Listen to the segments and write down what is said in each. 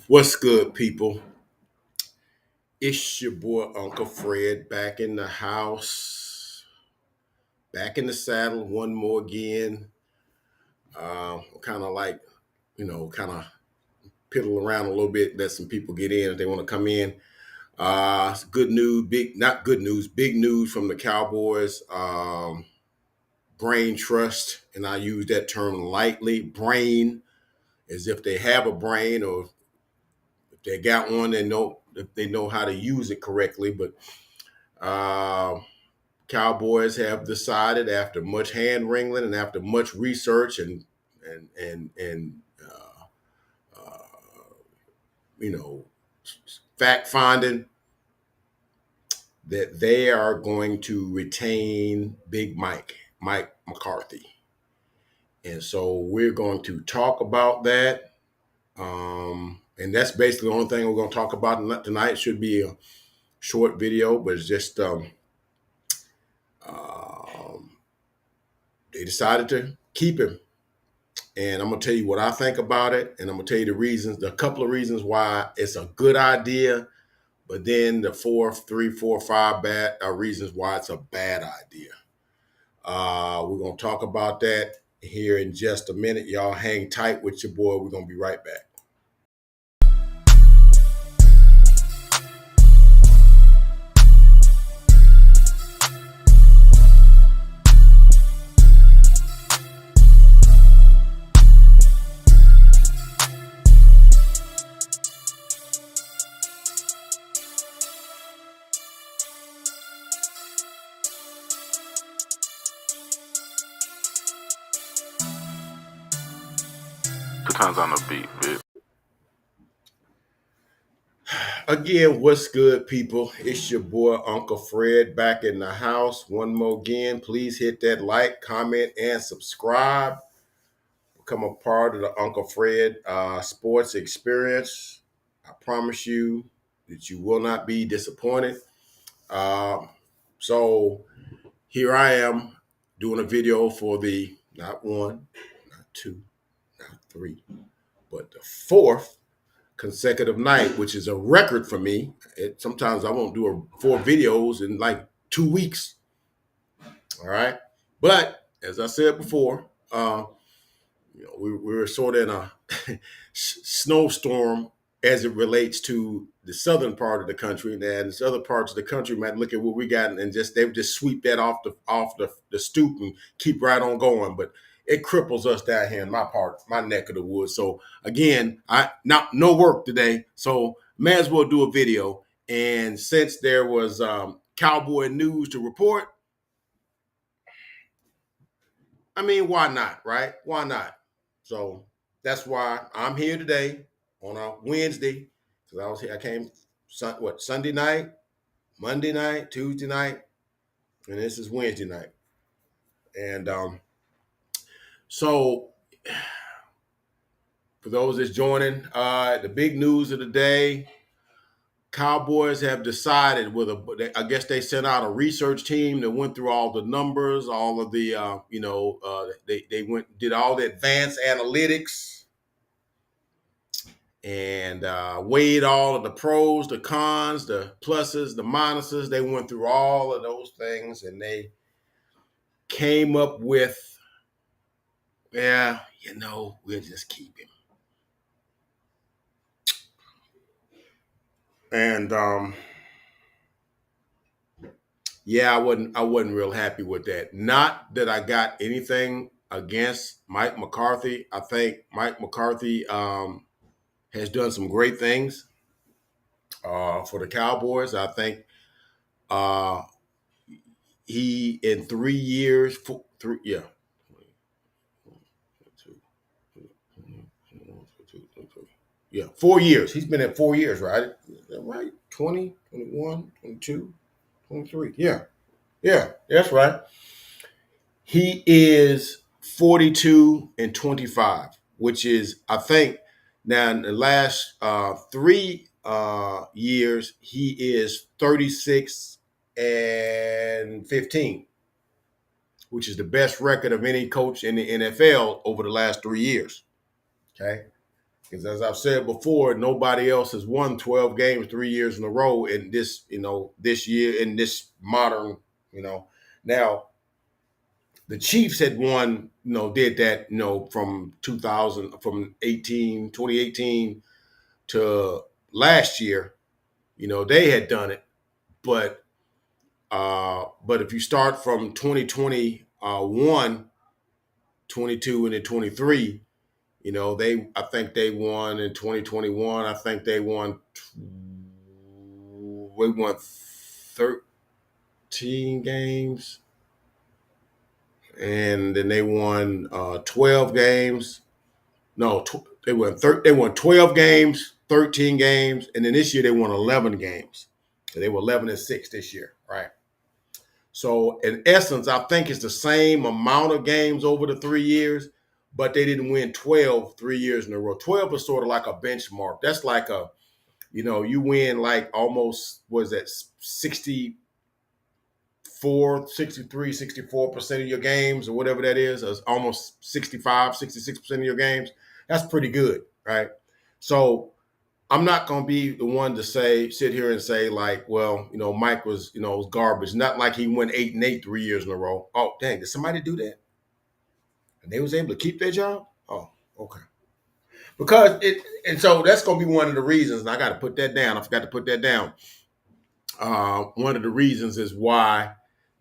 What's good, people? It's your boy Uncle Fred back in the house, back in the saddle one more again. Kind of like, kind of piddle around a little bit, let some people get in if they want to come in. Good news, not good news, big news from the Cowboys. Brain trust, and I use that term lightly. Brain, as if they have a brain, or if they got one, they know how to use it correctly. But Uh, Cowboys have decided after much hand wringing and after much research and uh, you know fact finding that they are going to retain Mike McCarthy, and so we're going to talk about that. And that's basically the only thing we're going to talk about tonight. It should be a short video, but it's just um, they decided to keep him. And I'm gonna tell you what I think about it, and I'm gonna tell you the reasons, the couple of reasons why it's a good idea, but then the three, four, five bad reasons why it's a bad idea. We're gonna talk about that here in just a minute. Y'all hang tight with your boy. We're gonna be right back. Two times on the beat, bitch. Again, what's good, people? It's your boy Uncle Fred back in the house. One more again. Please hit that like, comment, and subscribe. Become a part of the Uncle Fred sports experience. I promise you that you will not be disappointed. Uh, so here I am doing a video for the not one, not two, not three, but the fourth consecutive night, which is a record for me. Sometimes I won't do four videos in like 2 weeks. All right. But as I said before, we were sort of in a snowstorm as it relates to the southern part of the country, and this other parts of the country might look at what we got and just they would just sweep that off the stoop and keep right on going. But it cripples us down here in my neck of the woods. So again, I not no work today, so may as well do a video. And since there was cowboy news to report, I mean, why not, right? Why not? So that's why I'm here today on a Wednesday because I was here. I came Sunday night, Monday night, Tuesday night, and this is Wednesday night. And so for those that's joining, the big news of the day: Cowboys have decided I guess they sent out a research team that went through all the numbers, all of the they did all the advanced analytics and weighed all of the pros, the cons, the pluses, the minuses. They went through all of those things and they came up with, yeah, we'll just keep him. And yeah, I wasn't real happy with that. Not that I got anything against Mike McCarthy. I think Mike McCarthy has done some great things for the Cowboys. I think uh, he in 3 years, Yeah, 4 years. He's been at 4 years, right? Is that right? 20, 21, 22, 23. Yeah. Yeah, that's right. He is 42 and 25, which is, I think, now in the last 3 years, he is 36 and 15, which is the best record of any coach in the NFL over the last 3 years. Okay. Because as I've said before, nobody else has won 12 games 3 years in a row in this, this year in this modern, you know. Now, the Chiefs had won, did that, from 2018 to last year, they had done it. But if you start from 2021, 22, and then 23, I think they won in 2021. I think we won 13 games, and then they won 12 games. No, they won 12 games, 13 games, and then this year they won 11 games. So they were 11-6 this year, right? So in essence, I think it's the same amount of games over the 3 years, but they didn't win 12 3 years in a row. 12 is sort of like a benchmark. That's like you win like almost, what is that, 64% of your games or whatever that is. It's almost 65, 66% of your games. That's pretty good, right? So I'm not going to be the one to sit here and say like, well, Mike was garbage. Not like he went 8-8 3 years in a row. Oh, dang, did somebody do that? And they was able to keep their job? Oh, okay. And so that's going to be one of the reasons, and I got to put that down. I forgot to put that down. One of the reasons is why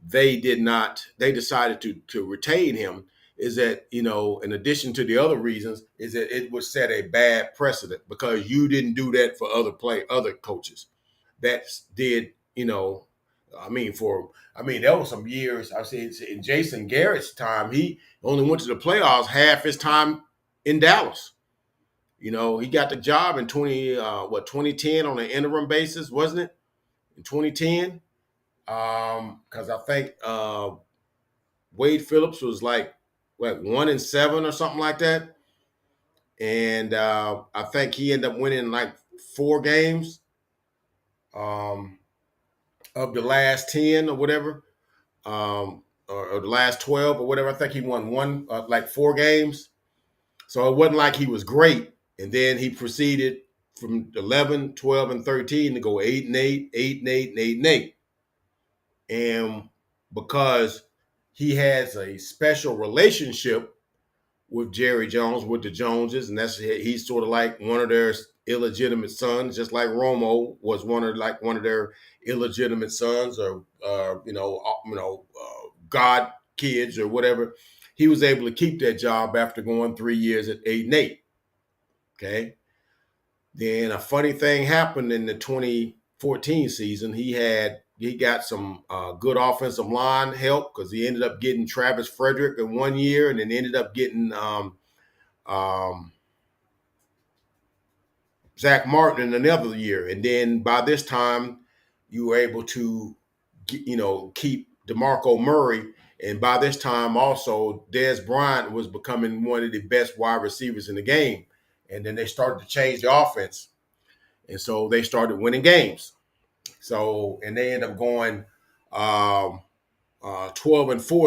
they decided to retain him is that, in addition to the other reasons, is that it would set a bad precedent because you didn't do that for other coaches that did, there were some years I said in Jason Garrett's time, he only went to the playoffs half his time in Dallas. He got the job in 2010 on an interim basis, wasn't it? In 2010, because I think Wade Phillips was like 1-7 or something like that, and I think he ended up winning like 4 games um, of the last 10 or whatever, or the last 12 or whatever. I think he won like 4 games, so it wasn't like he was great. And then he proceeded from 11, 12, and 13 to go 8-8, 8-8, and 8-8. And because he has a special relationship with Jerry Jones, with the Joneses, and he's sort of like one of their illegitimate sons, just like Romo was one of their illegitimate sons, or God kids or whatever. He was able to keep that job after going 3 years at 8-8. Okay. Then a funny thing happened in the 2014 season. He got some good offensive line help because he ended up getting Travis Frederick in 1 year, and then ended up getting um, Zach Martin in another year. And then by this time, you were able to keep DeMarco Murray. And by this time, also, Dez Bryant was becoming one of the best wide receivers in the game. And then they started to change the offense. And so they started winning games. So, and they ended up going 12-4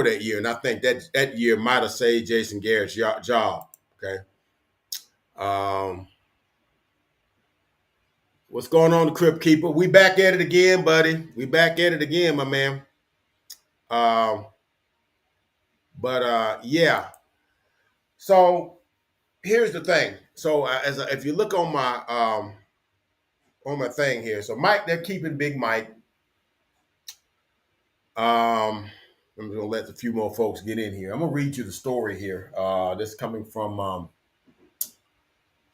that year. And I think that year might have saved Jason Garrett's job. Okay. Um, what's going on, the Crypt Keeper? We back at it again, buddy. We back at it again, my man. Um, but yeah. So here's the thing. So if you look on my thing here, so Mike, they're keeping Big Mike. I'm gonna let a few more folks get in here. I'm gonna read you the story here. This is coming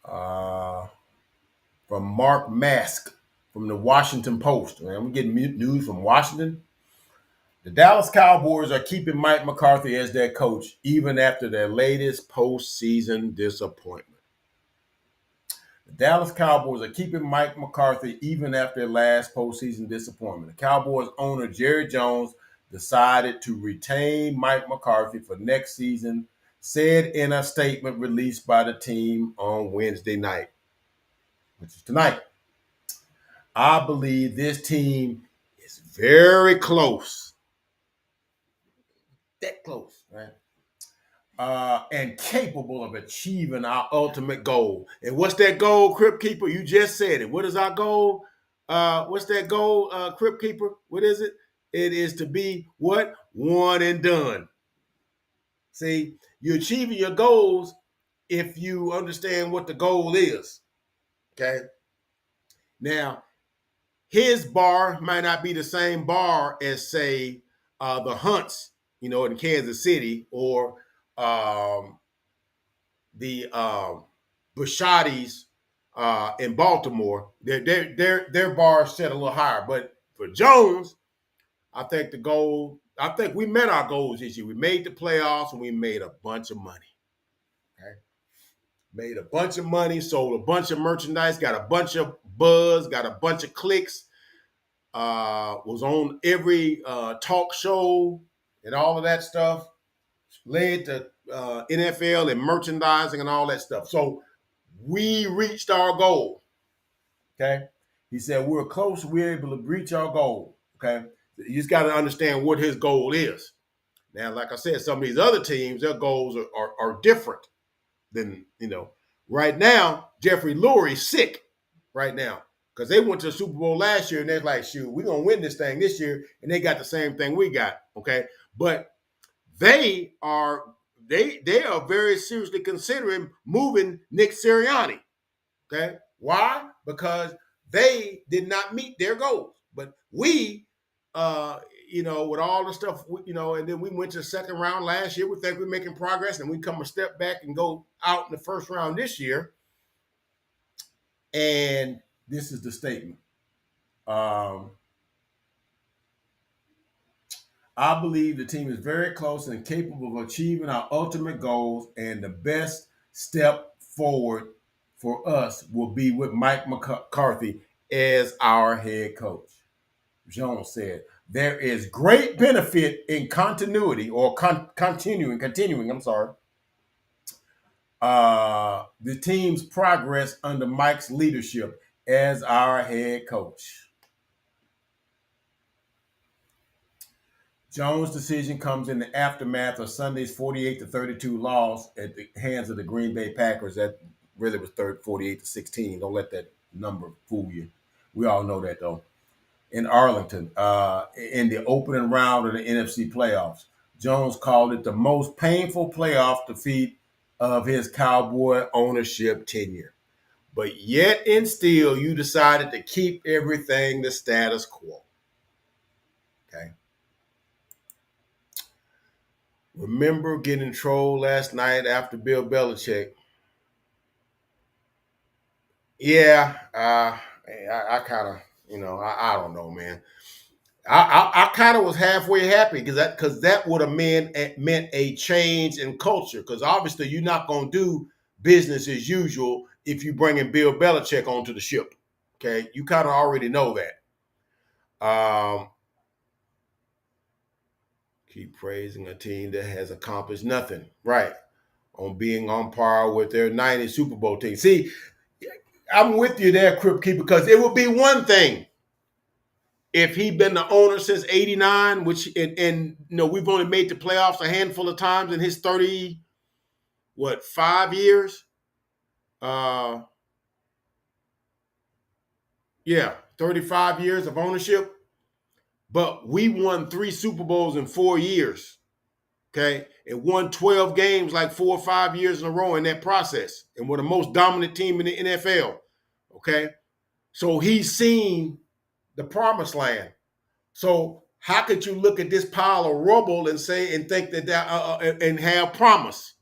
uh, from Mark Mask from the Washington Post. Right? I'm getting news from Washington. The Dallas Cowboys are keeping Mike McCarthy as their coach even after their latest postseason disappointment. The Dallas Cowboys are keeping Mike McCarthy even after their last postseason disappointment. The Cowboys owner Jerry Jones decided to retain Mike McCarthy for next season, said in a statement released by the team on Wednesday night, which is tonight. I believe this team is very close. That close, right? And capable of achieving our ultimate goal. And what's that goal, Crypt Keeper? You just said it. What is our goal? What's that goal, Crypt Keeper? What is it? It is to be what? One and done. See, you're achieving your goals if you understand what the goal is. Okay. Now, his bar might not be the same bar as, say, the Hunts, in Kansas City, or the Bashadis in Baltimore. Their bar is set a little higher. But for Jones, I think we met our goals this year. We made the playoffs and we made a bunch of money. Okay. Made a bunch of money, sold a bunch of merchandise, got a bunch of buzz, got a bunch of clicks, was on every talk show and all of that stuff, led to NFL and merchandising and all that stuff. So we reached our goal. Okay. He said we're close, we're able to reach our goal. Okay. You just got to understand what his goal is. Now, like I said, some of these other teams, their goals are different than, right now, Jeffrey Lurie's sick right now because they went to the Super Bowl last year and they're like, shoot, we're going to win this thing this year. And they got the same thing we got. Okay. But they are very seriously considering moving Nick Sirianni. Okay. Why? Because they did not meet their goals. But we, with all the stuff, and then we went to the second round last year. We think we're making progress, and we come a step back and go out in the first round this year. And this is the statement. I believe the team is very close and capable of achieving our ultimate goals, and the best step forward for us will be with Mike McCarthy as our head coach. Jones said, there is great benefit in continuity or continuing, the team's progress under Mike's leadership as our head coach. Jones' decision comes in the aftermath of Sunday's 48-32 loss at the hands of the Green Bay Packers. That really was 48-16. Don't let that number fool you. We all know that, though. In Arlington, in the opening round of the NFC playoffs. Jones called it the most painful playoff defeat of his Cowboy ownership tenure. But yet and still, you decided to keep everything the status quo. Okay. Remember getting trolled last night after Bill Belichick? Yeah, I kind of, I don't know, man. I kind of was halfway happy because that would have meant a change in culture. Because obviously you're not going to do business as usual if you bring in Bill Belichick onto the ship. Okay, you kind of already know that. Keep praising a team that has accomplished nothing, right? On being on par with their 90 Super Bowl team. See, I'm with you there, Crypt Keeper, because it would be one thing if he'd been the owner since '89, which we've only made the playoffs a handful of times in his 5 years? Uh, yeah, 35 years of ownership. But we won 3 Super Bowls in 4 years. Okay, and won 12 games like 4 or 5 years in a row in that process, and we're the most dominant team in the NFL. Okay, so he's seen the promised land. So how could you look at this pile of rubble and think that and have promise?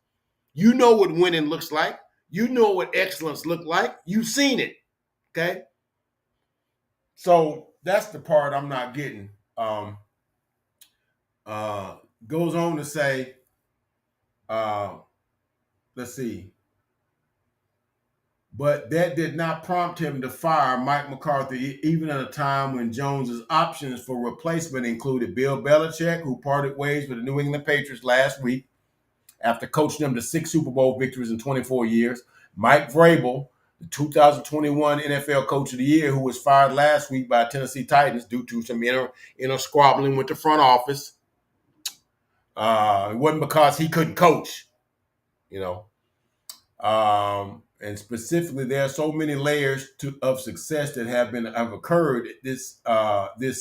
You know what winning looks like. You know what excellence look like. You've seen it. Okay, so that's the part I'm not getting. Goes on to say, let's see. But that did not prompt him to fire Mike McCarthy, even at a time when Jones's options for replacement included Bill Belichick, who parted ways with the New England Patriots last week after coaching them to 6 Super Bowl victories in 24 years, Mike Vrabel, the 2021 NFL Coach of the Year, who was fired last week by Tennessee Titans due to some inner squabbling with the front office. It wasn't because he couldn't coach, you know. And specifically, there are so many layers of success that have occurred this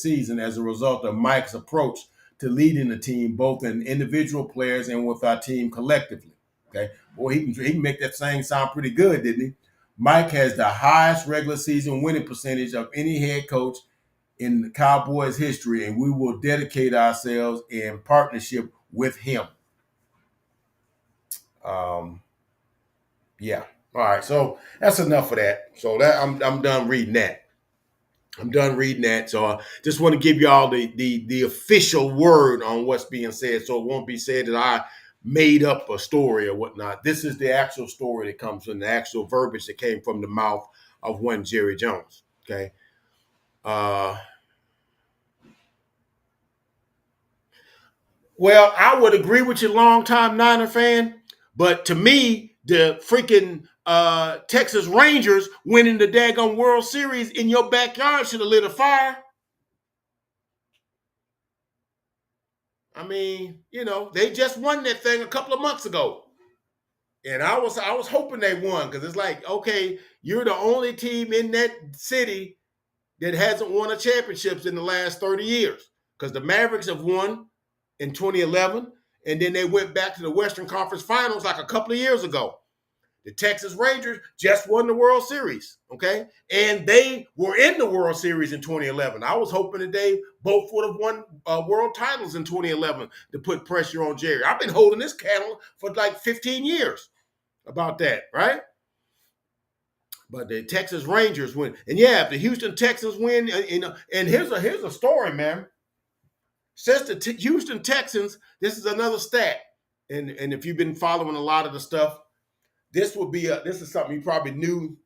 season as a result of Mike's approach to leading the team, both in individual players and with our team collectively. Okay, boy, he can make that saying sound pretty good, didn't he? Mike has the highest regular season winning percentage of any head coach in the Cowboys history, and we will dedicate ourselves in partnership with him. Um, Yeah. All right. So that's enough of that. So that I'm done reading that. I'm done reading that. So I just want to give y'all the official word on what's being said, so it won't be said that I made up a story or whatnot. This is the actual story that comes from the actual verbiage that came from the mouth of one Jerry Jones. Okay. Uh, Well, I would agree with you, longtime Niner fan, but to me, the freaking Texas Rangers winning the daggone World Series in your backyard should have lit a fire. I mean, they just won that thing a couple of months ago. And I was hoping they won, because it's like, okay, you're the only team in that city that hasn't won a championships in the last 30 years. Because the Mavericks have won in 2011, and then they went back to the Western Conference Finals like a couple of years ago. The Texas Rangers just won the World Series, okay? And they were in the World Series in 2011. I was hoping that they both would have won world titles in 2011 to put pressure on Jerry. I've been holding this candle for like 15 years about that, right? But the Texas Rangers win. And yeah, if the Houston Texans win, and here's a story, man. Since the Houston Texans, this is another stat. And if you've been following a lot of the stuff, this is something you probably knew,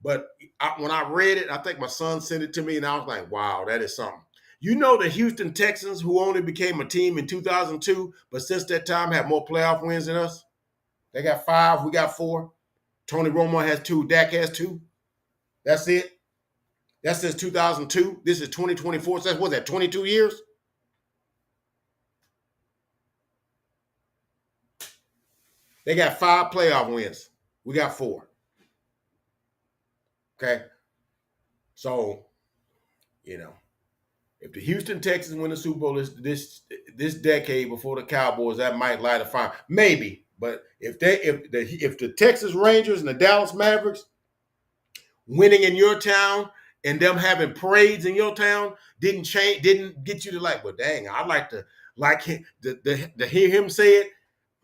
but when I read it, I think my son sent it to me, and I was like, wow, that is something. You know, the Houston Texans, who only became a team in 2002, but since that time have more playoff wins than us. They got 5, we got 4. Tony Romo has 2, Dak has 2. That's it. That's since 2002. This is 2024. So what's that, 22 years? They got 5 playoff wins. We got 4. Okay. So, if the Houston Texans win the Super Bowl this decade before the Cowboys, that might light a fire. Maybe. But if the Texas Rangers and the Dallas Mavericks winning in your town and them having parades in your town didn't get you to like, well, dang, I'd like to to hear him say it.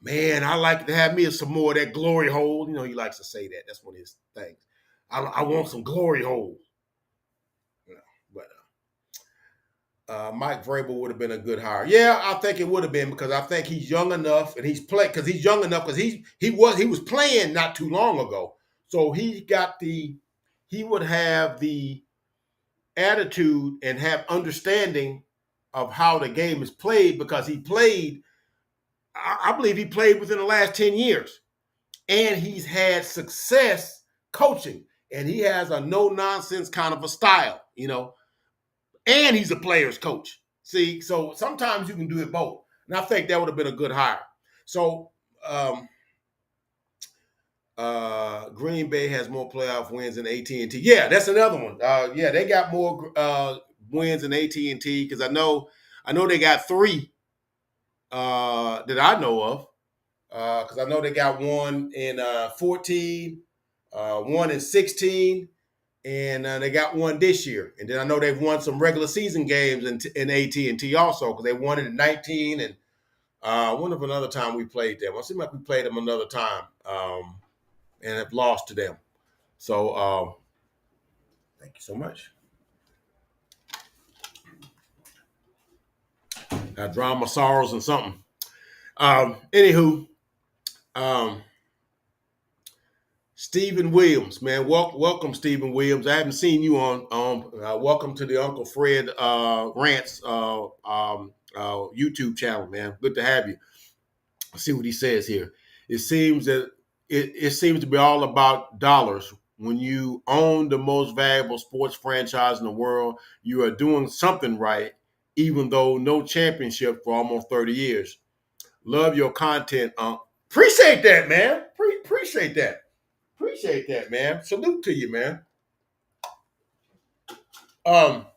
Man, I like to have me some more of that glory hole. He likes to say that. That's one of his things. I want some glory hole. But Mike Vrabel would have been a good hire. Yeah, I think it would have been, because I think he's young enough, and he's young enough because he was playing not too long ago. So he would have the attitude and have understanding of how the game is played, because he played, I believe he played within the last 10 years. And he's had success coaching, and he has a no-nonsense kind of a style, and he's a player's coach. See, so sometimes you can do it both. And I think that would have been a good hire. So Green Bay has more playoff wins than AT&T. Yeah, that's another one. Yeah, they got more wins than AT&T, because I know they got 3 that I know of. Because I know they got one in 14, one in 16, and they got one this year. And then I know they've won some regular season games in AT&T also, because they won it in 19. And one of another time we played them. It seemed like we played them another time, and have lost to them. So thank you so much. I drown my sorrows in something. Anywho, Stephen Williams, man. Welcome, Stephen Williams. I haven't seen you on. Welcome to the Uncle Fred Rants YouTube channel, man. Good to have you. Let's see what he says here. It seems that it seems to be all about dollars. When you own the most valuable sports franchise in the world, you are doing something right, even though no championship for almost 30 years. Love your content, Unc. Appreciate that, man. Appreciate that. Appreciate that, man. Salute to you, man. Um,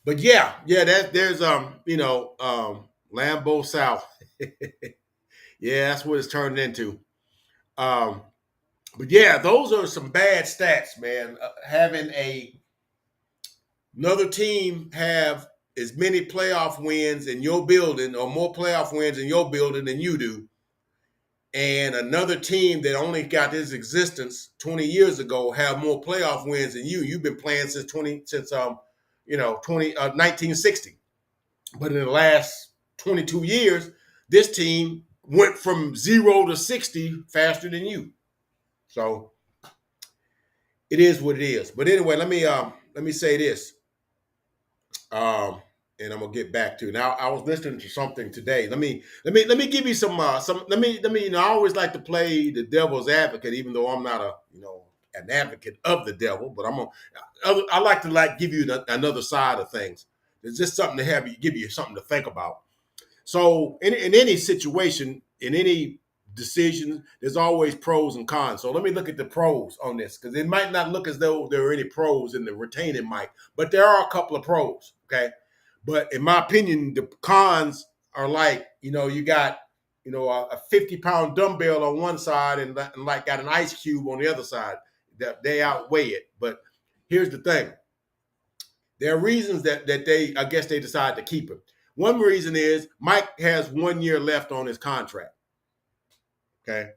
but yeah, there's Lambeau South. Yeah, that's what it's turned into. Um, but yeah, those are some bad stats, man. Having another team have as many playoff wins in your building or more playoff wins in your building than you do, and another team that only got its existence 20 years ago have more playoff wins than you. You've been playing since 1960. But in the last 22 years, this team went from 0 to 60 faster than you. So it is what it is. But anyway, let me say this. And I'm gonna get back to it. Now. I was listening to something today. Let me give you some let me. I always like to play the devil's advocate, even though I'm not an advocate of the devil, but I like to give you another side of things. It's just something to give you something to think about. So in any situation, in any decision, there's always pros and cons. So let me look at the pros on this, because it might not look as though there are any pros in the retaining mic, but there are a couple of pros. Okay. But in my opinion, the cons are you got, a 50-pound dumbbell on one side and like got an ice cube on the other side. That they outweigh it. But here's the thing. There are reasons that I guess they decide to keep him. One reason is Mike has 1 year left on his contract. Okay.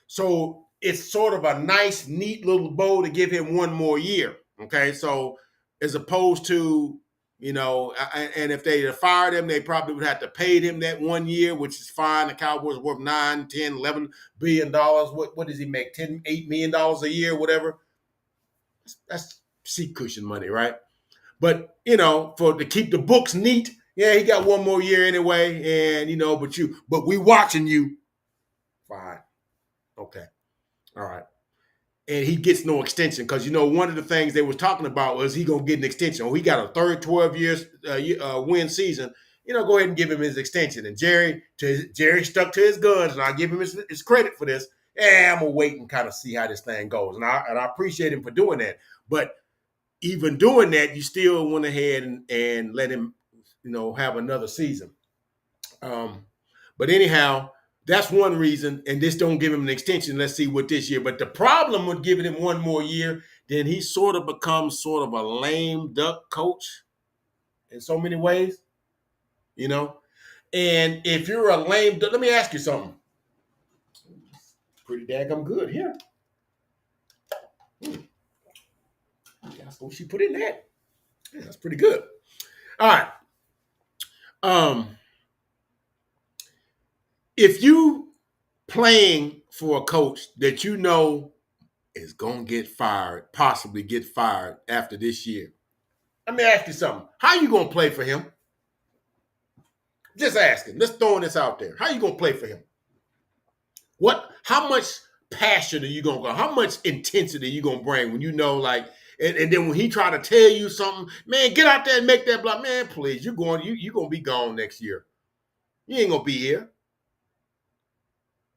So it's sort of a nice, neat little bow to give him 1 more year. Okay. So as opposed to, and if they had fired him, they probably would have to pay him that 1 year, which is fine. The Cowboys are worth 9, 10, $11 billion. What does he make? $8 million a year, whatever. That's seat cushion money, right? But to keep the books neat, yeah, he got 1 more year anyway, and but we watching you. Fine, okay, all right. And he gets no extension because one of the things they was talking about was he gonna get an extension. Oh, he got a third 12 years win season. Go ahead and give him his extension. And Jerry stuck to his guns, and I give him his credit for this. Yeah, I'm gonna wait and kind of see how this thing goes, and I appreciate him for doing that. But even doing that, you still went ahead and let him, have another season. But anyhow, that's one reason. And this don't give him an extension. Let's see what this year. But the problem with giving him 1 more year, then he sort of becomes sort of a lame duck coach in so many ways, And if you're a lame duck, let me ask you something. Pretty daggum good here. That's what she put in that. Yeah, that's pretty good. All right. If you playing for a coach that is going to get fired, possibly get fired after this year, let me ask you something. How you going to play for him? Just asking. Let's throw this out there. How you going to play for him? How much passion are you going to go? How much intensity are you going to bring when and then when he try to tell you something, man, get out there and make that block. Man, please, you're going to be gone next year. You ain't going to be here.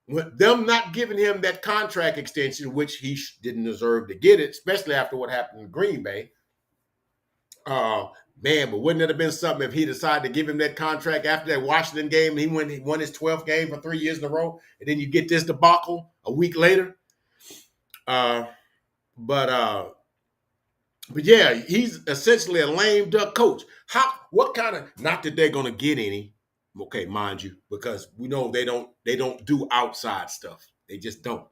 With them not giving him that contract extension, which he didn't deserve to get it, especially after what happened in Green Bay. Man, but wouldn't it have been something if he decided to give him that contract after that Washington game and he won his 12th game for 3 years in a row, and then you get this debacle a week later? But yeah, he's essentially a lame duck coach. What kind of, not that they're gonna get any, okay, mind you, because we know they don't do outside stuff. They just don't.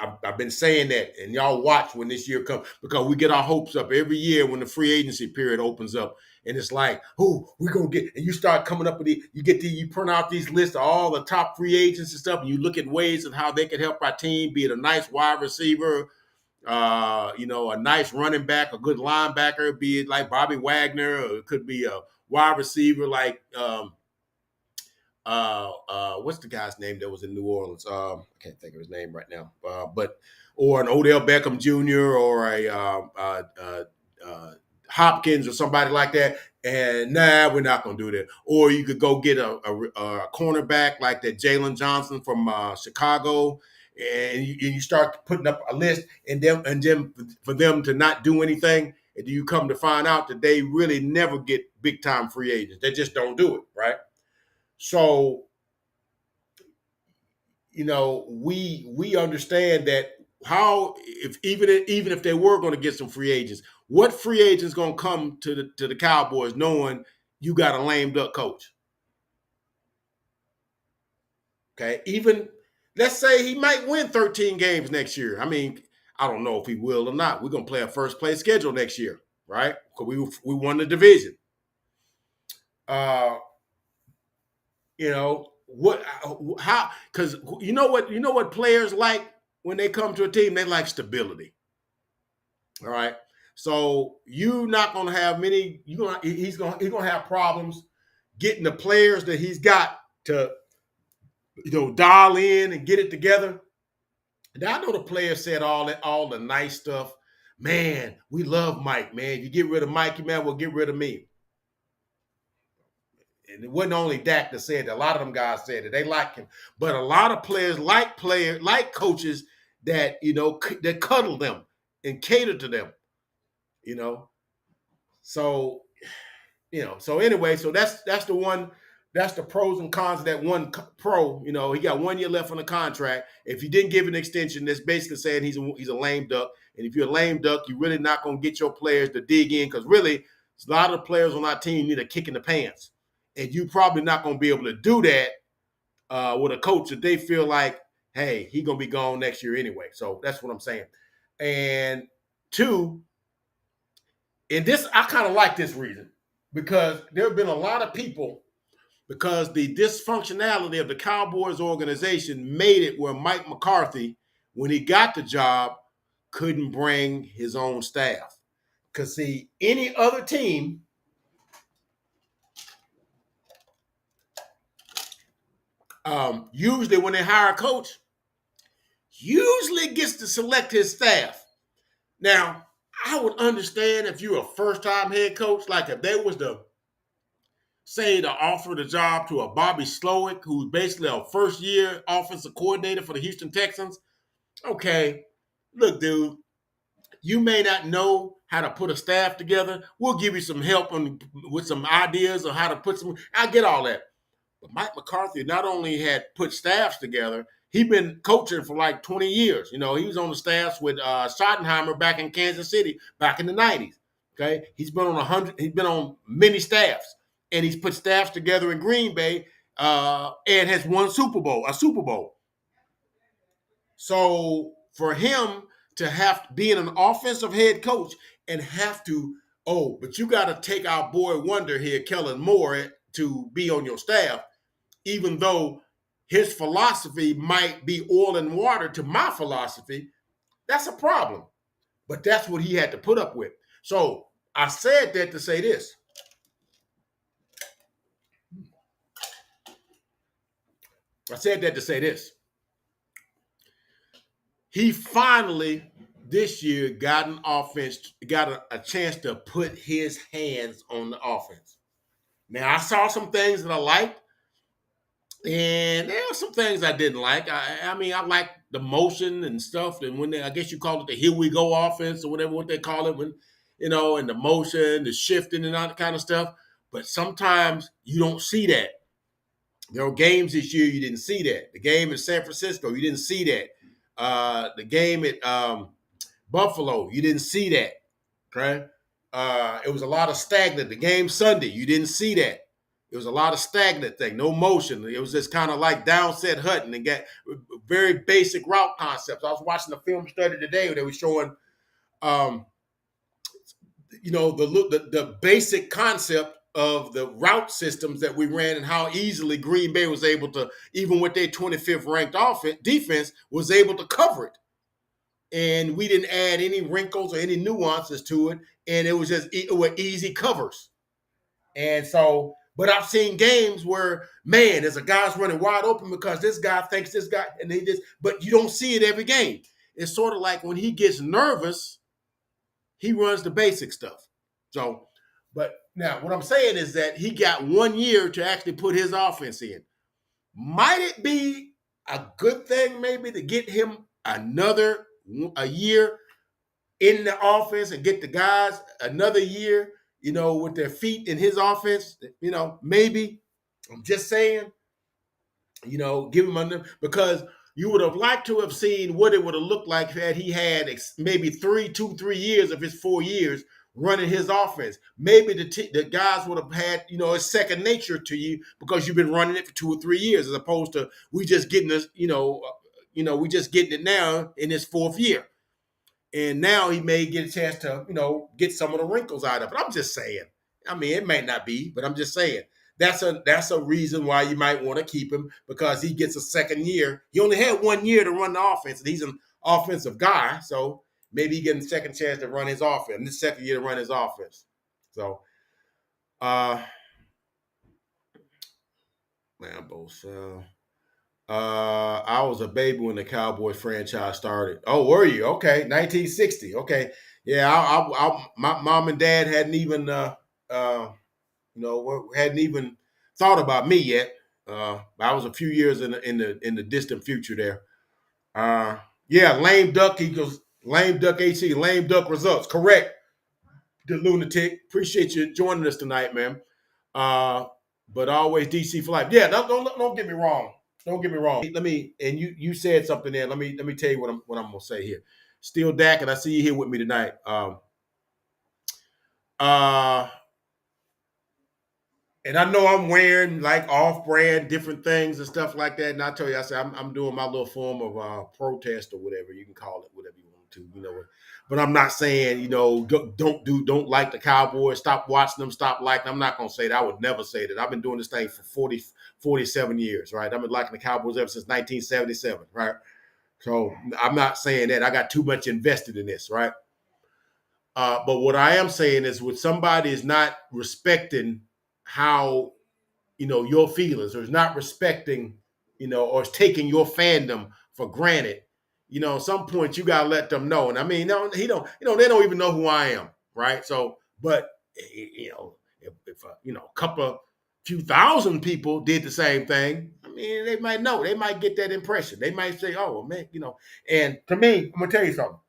I've been saying that, and y'all watch when this year comes, because we get our hopes up every year when the free agency period opens up, and it's like, oh, we're gonna get, and you start coming up with you print out these lists of all the top free agents and stuff, and you look at ways and how they could help our team, be it a nice wide receiver, a nice running back, a good linebacker, be it like Bobby Wagner, or it could be a wide receiver like what's the guy's name that was in New Orleans? I can't think of his name right now. But or an Odell Beckham Jr. or a Hopkins or somebody like that. And we're not going to do that. Or you could go get a cornerback like that Jalen Johnson from Chicago, and you start putting up a list, and then for them to not do anything, and you come to find out that they really never get big time free agents. They just don't do it, right? So, we understand that how if even if they were going to get some free agents, what free agents going to come to the Cowboys knowing you got a lame duck coach? Okay, even let's say he might win 13 games next year. I mean, I don't know if he will or not. We're going to play a first place schedule next year, right? Because we won the division. How, because you know what players like when they come to a team, they like stability. All right. So you're not going to have many. He's going to have problems getting the players that he's got to dial in and get it together. Now, I know the players said all the nice stuff. Man, we love Mike. Man, you get rid of Mikey, man, we'll get rid of me. And it wasn't only Dak that said that. A lot of them guys said that they like him, but a lot of players like coaches that that cuddle them and cater to them. So so anyway, so that's the one. That's the pros and cons of that one pro. He got 1 year left on the contract. If you didn't give an extension, that's basically saying he's a lame duck. And if you're a lame duck, you're really not going to get your players to dig in, because really, a lot of the players on our team need a kick in the pants. And you're probably not going to be able to do that with a coach that they feel like, hey, he's going to be gone next year anyway. So that's what I'm saying. And two, and this, I kind of like this reason, because there have been a lot of people, because the dysfunctionality of the Cowboys organization made it where Mike McCarthy, when he got the job, couldn't bring his own staff. Because, see, any other team usually when they hire a coach, usually gets to select his staff. Now, I would understand if you're a first-time head coach, like if they was to offer the job to a Bobby Slowick, who's basically a first-year offensive coordinator for the Houston Texans. Okay, look, dude, you may not know how to put a staff together. We'll give you some help with some ideas on how to put some. I get all that. But Mike McCarthy not only had put staffs together, he'd been coaching for like 20 years. He was on the staffs with Schottenheimer back in Kansas City back in the 90s. Okay, he's been on He's been on many staffs, and he's put staffs together in Green Bay and has won a Super Bowl. So for him to have being an offensive head coach and have to, but you got to take our boy wonder here, Kellen Moore, to be on your staff, even though his philosophy might be oil and water to my philosophy, that's a problem. But that's what he had to put up with. So I said that to say this. He finally this year got an offense, got a chance to put his hands on the offense. Now, I saw some things that I liked, and there were some things I didn't like. I mean, I like the motion and stuff. And when I guess you call it the here we go offense or whatever what they call it, when and the motion, the shifting, and all that kind of stuff. But sometimes you don't see that. There were games this year you didn't see that. The game in San Francisco, you didn't see that. The game at Buffalo, you didn't see that. Okay, it was a lot of stagnant. The game Sunday, you didn't see that. It was a lot of stagnant thing, no motion. It was just kind of like downset Hutton and got very basic route concepts. I was watching a film study today where they were showing, um, the basic concept of the route systems that we ran and how easily Green Bay was able to, even with their 25th ranked defense, was able to cover it. And we didn't add any wrinkles or any nuances to it. And it was just, it were easy covers. And so, but I've seen games where, man, there's a guy's running wide open because this guy thinks this guy, and they just, but you don't see it every game. It's sort of like when he gets nervous, he runs the basic stuff. So, but now what I'm saying is that he got 1 year to actually put his offense in. Might it be a good thing maybe to get him a year in the offense and get the guys another year, with their feet in his offense, maybe. I'm just saying, give him another, because you would have liked to have seen what it would have looked like had he had maybe 3 years of his 4 years running his offense. Maybe the guys would have had, it's second nature to you because you've been running it for 2 or 3 years, as opposed to we just getting this, we just getting it now in his 4th year. And now he may get a chance to, get some of the wrinkles out of it. I'm just saying. I mean, it may not be, but I'm just saying. That's a reason why you might want to keep him, because he gets a second year. He only had 1 year to run the offense, and he's an offensive guy. So maybe he gets a second chance to run his offense, this second year to run his offense. So, Lambeau Cell. I was a baby when the Cowboys franchise started. Oh, were you? Okay, 1960. Okay, yeah. My mom and dad hadn't even, hadn't even thought about me yet. I was a few years in the distant future there. Yeah, lame duck equals lame duck HC, lame duck results. Correct. The lunatic. Appreciate you joining us tonight, man. But always DC for life. Yeah, don't get me wrong. Don't get me wrong. Let me, and you said something there. Let me tell you what I'm gonna say here. Still Dak, and I see you here with me tonight. And I know I'm wearing like off-brand different things and stuff like that. And I tell you, I said I'm doing my little form of protest or whatever you can call it, whatever you want to, But I'm not saying, don't like the Cowboys, stop watching them, stop liking them. I'm not gonna say that. I would never say that. I've been doing this thing for 47 years, right? I've been liking the Cowboys ever since 1977, right? So I'm not saying that I got too much invested in this, right? But what I am saying is, when somebody is not respecting how, your feelings, or is not respecting, or is taking your fandom for granted, at some point you gotta let them know. And I mean, no, they don't even know who I am, right? So, but if a few thousand people did the same thing, I mean, they might know, they might get that impression. They might say, "Oh, well, man," And to me, I'm gonna tell you something.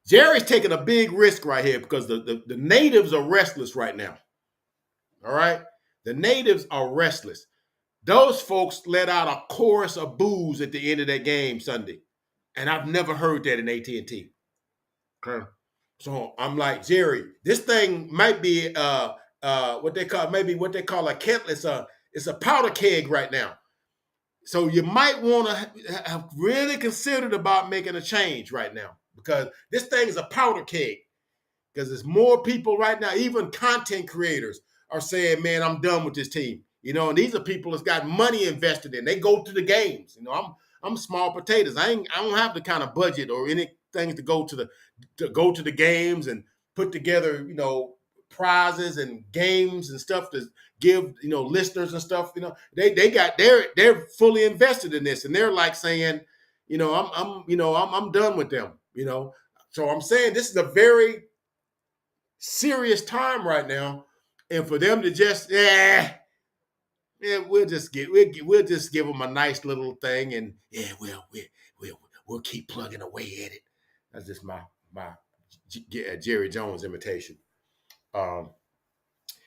Jerry's taking a big risk right here, because the natives are restless right now. All right? The natives are restless. Those folks let out a chorus of boos at the end of that game Sunday. And I've never heard that in AT&T. Okay. So I'm like, Jerry, this thing might be what they call a kettle. It's a powder keg right now. So you might want to have really considered about making a change right now, because this thing is a powder keg. Because there's more people right now, even content creators are saying, man, I'm done with this team. And these are people that's got money invested in. They go to the games. I'm small potatoes. I don't have the kind of budget or anything to go to the games and put together, prizes and games and stuff to give, listeners and stuff. They're fully invested in this, and they're like saying, I'm done with them. So I'm saying this is a very serious time right now, and for them to just we'll just give them a nice little thing, and we'll keep plugging away at it. That's just my Jerry Jones imitation.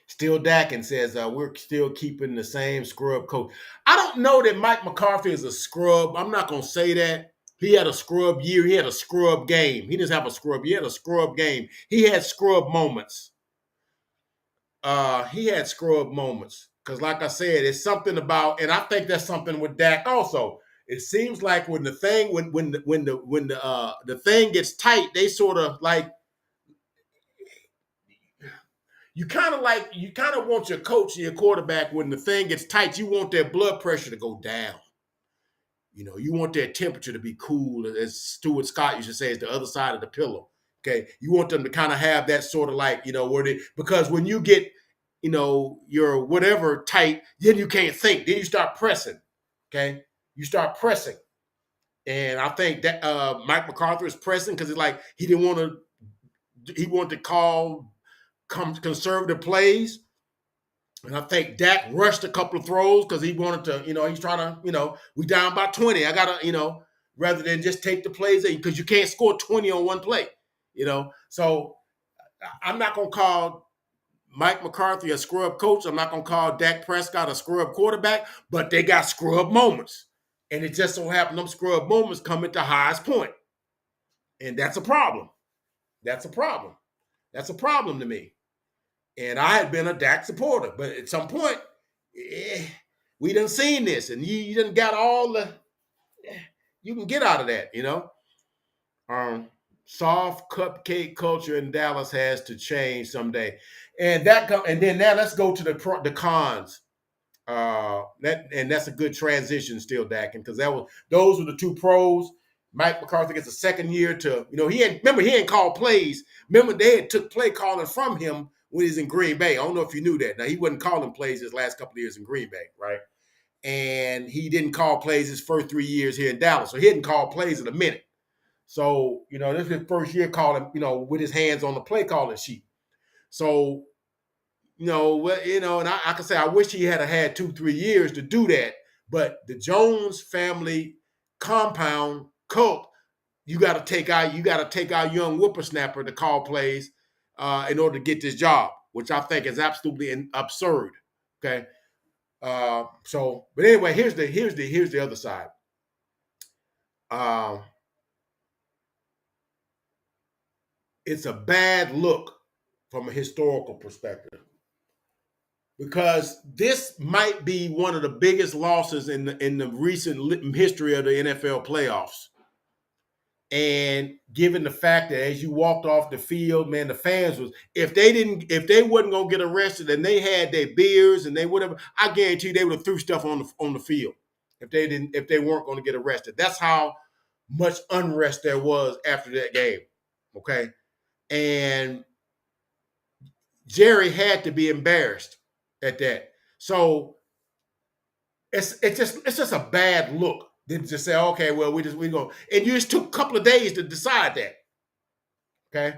Still Dakin says we're still keeping the same scrub coach. I don't know that Mike McCarthy is a scrub. I'm not gonna say that. He had a scrub year. He had a scrub game. He doesn't have a scrub. He had a scrub game. He had scrub moments. he had scrub moments. Because like I said, it's something about, and I think that's something with Dak also. It seems like when the thing when the thing gets tight, they sort of you kind of want your coach and your quarterback when the thing gets tight, you want their blood pressure to go down. You want their temperature to be cool, as Stuart Scott used to say, is the other side of the pillow. Okay, you want them to kind of have that sort of where they, because when you get your whatever tight, then you can't think. Then you start pressing. Okay, you start pressing, and I think that Mike McCarthy is pressing because it's like he didn't want to. He wanted to call conservative plays. And I think Dak rushed a couple of throws because he wanted to, he's trying to, we down by 20. I got to, rather than just take the plays because you can't score 20 on one play, So I'm not going to call Mike McCarthy a scrub coach. I'm not going to call Dak Prescott a scrub quarterback, but they got scrub moments. And it just so happened them scrub moments come at the highest point. And that's a problem. That's a problem. That's a problem to me. And I had been a Dak supporter, but at some point, we done seen this, and you done got all the you can get out of that, Soft cupcake culture in Dallas has to change someday, and then now let's go to the cons. That's a good transition still, Dak, because those were the two pros. Mike McCarthy gets a second year to, he ain't called plays. Remember, they had took play calling from him when he's in Green Bay. I don't know if you knew that. Now, he wasn't calling plays his last couple of years in Green Bay, right? And he didn't call plays his first 3 years here in Dallas. So he hadn't called plays in a minute. So, this is his first year calling, with his hands on the play calling sheet. So, and I can say I wish he had 2-3 years to do that. But the Jones family compound cult, you got to take our young whippersnapper to call plays in order to get this job, which I think is absolutely absurd. Okay, but anyway, here's the other side. It's a bad look from a historical perspective, because this might be one of the biggest losses in the recent history of the NFL playoffs. And given the fact that as you walked off the field, man, the fans if they wasn't gonna get arrested and they had their beers and they whatever, I guarantee you they would have threw stuff on the field if they weren't going to get arrested. That's how much unrest there was after that game. Okay. And Jerry had to be embarrassed at that. So it's just a bad look. Then just say, okay, well, we go, and you just took a couple of days to decide that. Okay.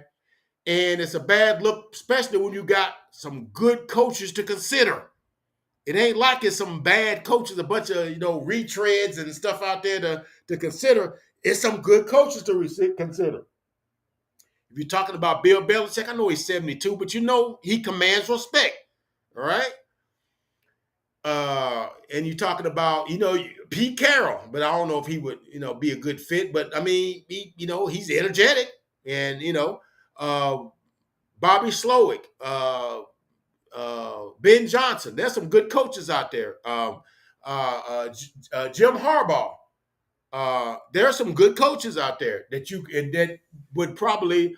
And it's a bad look, especially when you got some good coaches to consider. It ain't like it's some bad coaches, a bunch of retreads and stuff out there to consider. It's some good coaches to consider. If you're talking about Bill Belichick, I know he's 72, but he commands respect. All right. And you're talking about, Pete Carroll, but I don't know if he would, be a good fit. But I mean, he's energetic, and Bobby Slowick, Ben Johnson. There's some good coaches out there. Jim Harbaugh. There are some good coaches out there that would probably.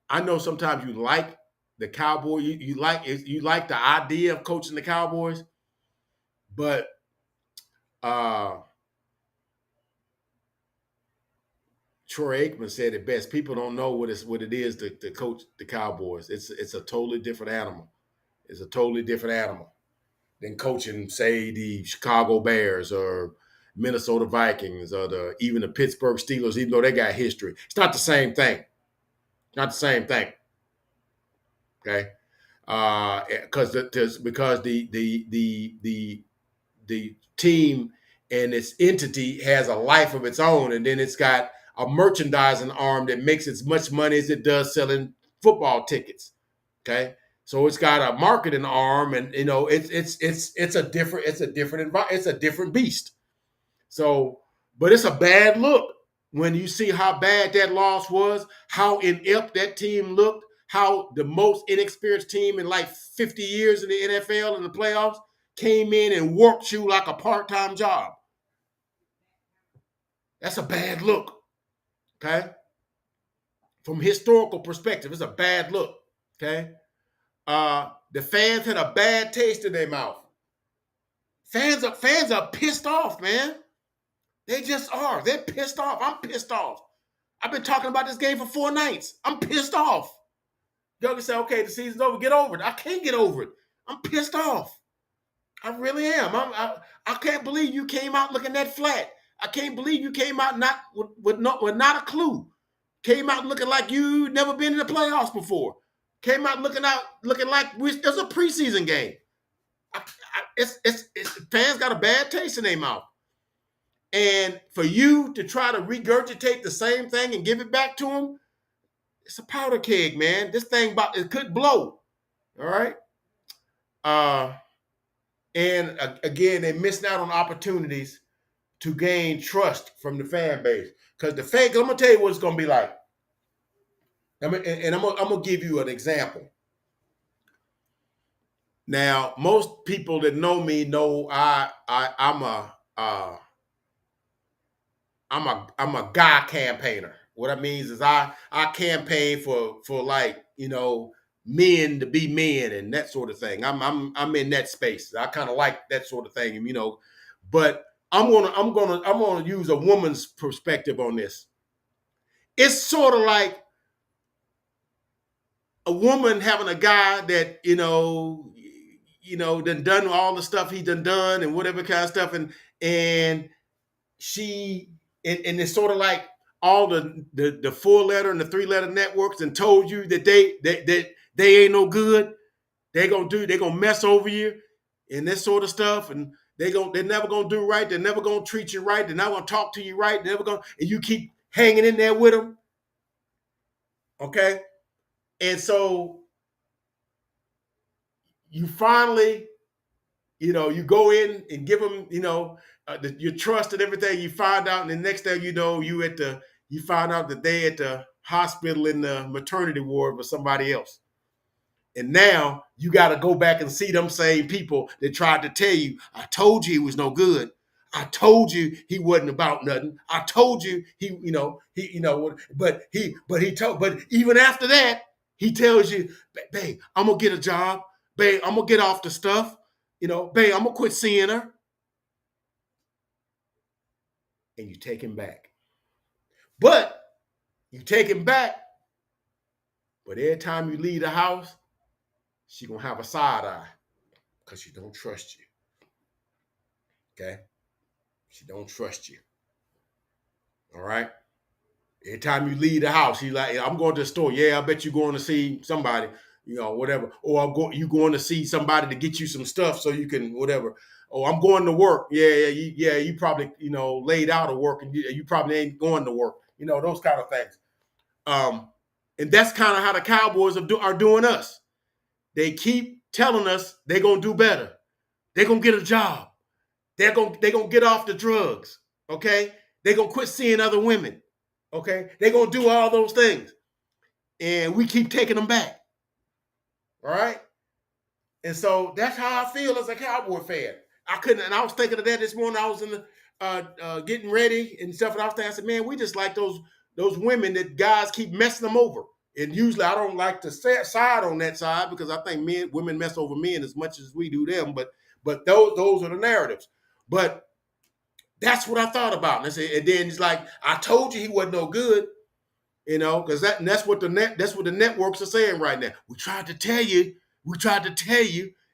I know sometimes you like the Cowboys. You like the idea of coaching the Cowboys, but Troy Aikman said it best. People don't know what it is to coach the Cowboys. It's a totally different animal. It's a totally different animal than coaching, say, the Chicago Bears or Minnesota Vikings or even the Pittsburgh Steelers, even though they got history. It's not the same thing. Not the same thing. Okay, because the team and its entity has a life of its own, and then it's got a merchandising arm that makes as much money as it does selling football tickets. Okay, so it's got a marketing arm, and it's a different beast. So, but it's a bad look when you see how bad that loss was, how inept that team looked, how the most inexperienced team in like 50 years in the NFL in the playoffs came in and worked you like a part-time job. That's a bad look, okay? From historical perspective, it's a bad look, okay? The fans had a bad taste in their mouth. Fans are pissed off, man. They just are. They're pissed off. I'm pissed off. I've been talking about this game for 4 nights. I'm pissed off. Y'all can say, okay, the season's over. Get over it. I can't get over it. I'm pissed off. I really am. I can't believe you came out looking that flat. I can't believe you came out not with not a clue. Came out looking like you never been in the playoffs before. Came out looking like it was a preseason game. It's fans got a bad taste in their mouth. And for you to try to regurgitate the same thing and give it back to them, it's a powder keg, man. This thing it could blow. All right. And again, they're missing out on opportunities to gain trust from the fan base. Because I'm gonna tell you what it's gonna be like. I'm gonna give you an example. Now, most people that know me know I'm a guy campaigner. What I mean is I campaign for like, men to be men and that sort of thing. I'm in that space. I kind of like that sort of thing, but I'm gonna use a woman's perspective on this. It's sort of like a woman having a guy that done all the stuff he done and whatever kind of stuff, and she and it's sort of like all the 4-letter and the 3-letter networks and told you that they ain't no good. They're gonna mess over you and this sort of stuff, and they're never gonna do right. They're never gonna treat you right. They're not gonna talk to you right. They're never gonna, and you keep hanging in there with them. Okay, and so you finally, you go in and give them, your trust and everything. You find out, and the next thing you know, you find out that they at the hospital in the maternity ward with somebody else. And now you got to go back and see them same people that tried to tell you, I told you he was no good. I told you he wasn't about nothing. I told you but even after that, he tells you, babe, I'm gonna get a job. Babe, I'm gonna get off the stuff. Babe, I'm gonna quit seeing her. And you take him back. But you take him back, but every time you leave the house, she gonna have a side eye because she don't trust you. Okay? She don't trust you. All right? Every time you leave the house, she's like, I'm going to the store. Yeah, I bet you're going to see somebody, whatever. Or you going to see somebody to get you some stuff so you can whatever. Oh, I'm going to work. Yeah, you probably, laid out of work and you probably ain't going to work. Those kind of things. And that's kind of how the Cowboys are doing us. They keep telling us they're going to do better. They're going to get a job. They're going to get off the drugs. Okay? They're going to quit seeing other women. Okay? They're going to do all those things. And we keep taking them back. All right? And so that's how I feel as a Cowboy fan. And I was thinking of that this morning. I was in the getting ready and stuff, and I was thinking, I said, man, we just like those women that guys keep messing them over. And usually I don't like to side on that side because I think women mess over men as much as we do them. But those are the narratives. But that's what I thought about. And then it's like, I told you he wasn't no good, because that's what the networks are saying right now. We tried to tell you.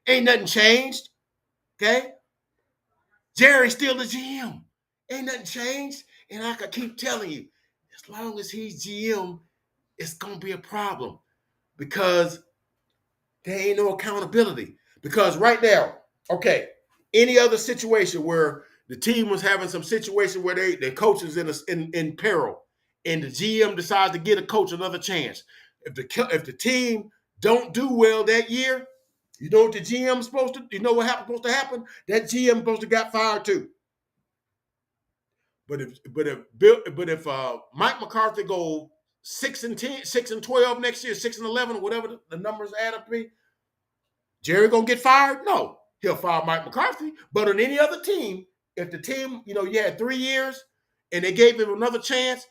Ain't nothing changed. Okay? Jerry's still the GM. Ain't nothing changed. And I could keep telling you, as long as he's GM, it's going to be a problem because there ain't no accountability. Because right now, okay, any other situation where the team was having some situation where the coach is in peril and the GM decides to get a coach another chance. If the team don't do well that year, you know what the GM supposed to? You know what supposed to happen? That GM supposed to got fired too. But if Mike McCarthy go 6-10, 6-12 next year, 6-11, whatever the numbers add up to be, Jerry gonna get fired? No. He'll fire Mike McCarthy. But on any other team, if the team, you had 3 years and they gave him another chance,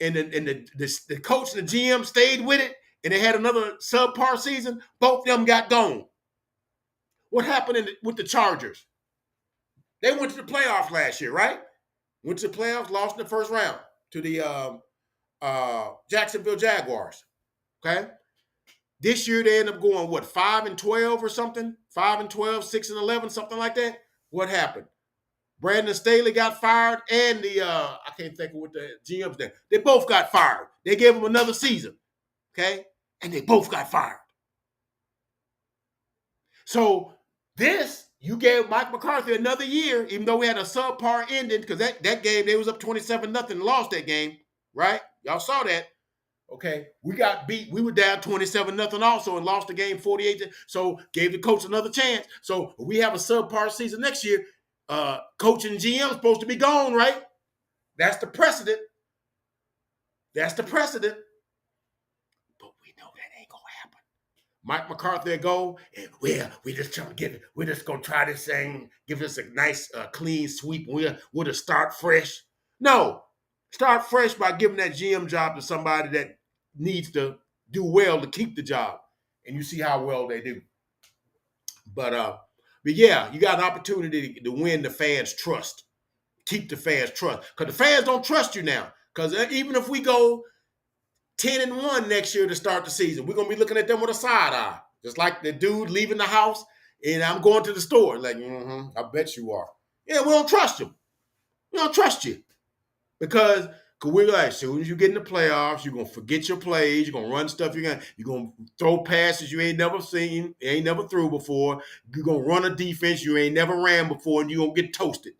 and the coach and the GM stayed with it, and they had another subpar season, both of them got gone. What happened with the Chargers? They went to the playoffs last year, right? Went to the playoffs, lost in the first round to the Jacksonville Jaguars. Okay. This year they end up going 5-12 or something, 5-12, 6-11, something like that. What happened? Brandon Staley got fired, and I can't think of what the GM's did. They both got fired. They gave them another season, okay, and they both got fired. So you gave Mike McCarthy another year, even though we had a subpar ending, because that game they was up 27-0 and lost that game, right? Y'all saw that. Okay, we got beat. We were down 27-0 also and lost the game 48. So gave the coach another chance. So we have a subpar season next year. Coach and GM supposed to be gone, right? That's the precedent. That's the precedent. But we know that ain't gonna happen. Mike McCarthy go, and we just trying to get it. We're just gonna try this thing, give us a nice clean sweep. We'll just start fresh. No, start fresh by giving that GM job to somebody that needs to do well to keep the job, and you see how well they do. But yeah, you got an opportunity to win the fans' trust, keep the fans' trust, because the fans don't trust you now. Because even if we go 10-1 next year to start the season, we're gonna be looking at them with a side eye, just like the dude leaving the house and I'm going to the store. Like, I bet you are. Yeah, we don't trust him. We don't trust you because we're like, as soon as you get in the playoffs, you're gonna forget your plays. You're gonna run stuff. You're gonna throw passes you ain't never seen, ain't never threw before. You're gonna run a defense you ain't never ran before, and you're gonna get toasted.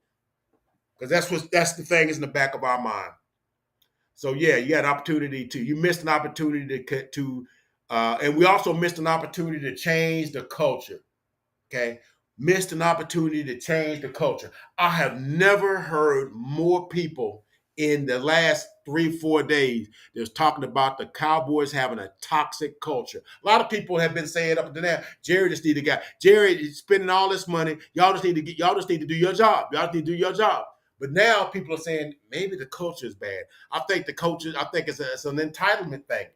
Because that's the thing is in the back of our mind. So yeah, you had an opportunity you missed an opportunity and we also missed an opportunity to change the culture. Okay, missed an opportunity to change the culture. I have never heard more people in the last 3-4 days that's talking about the Cowboys having a toxic culture. A lot of people have been saying up to now, Jerry just need to get Jerry is spending all this money. Y'all just need to do your job. Y'all need to do your job. But now people are saying maybe the culture is bad. I think it's an entitlement thing.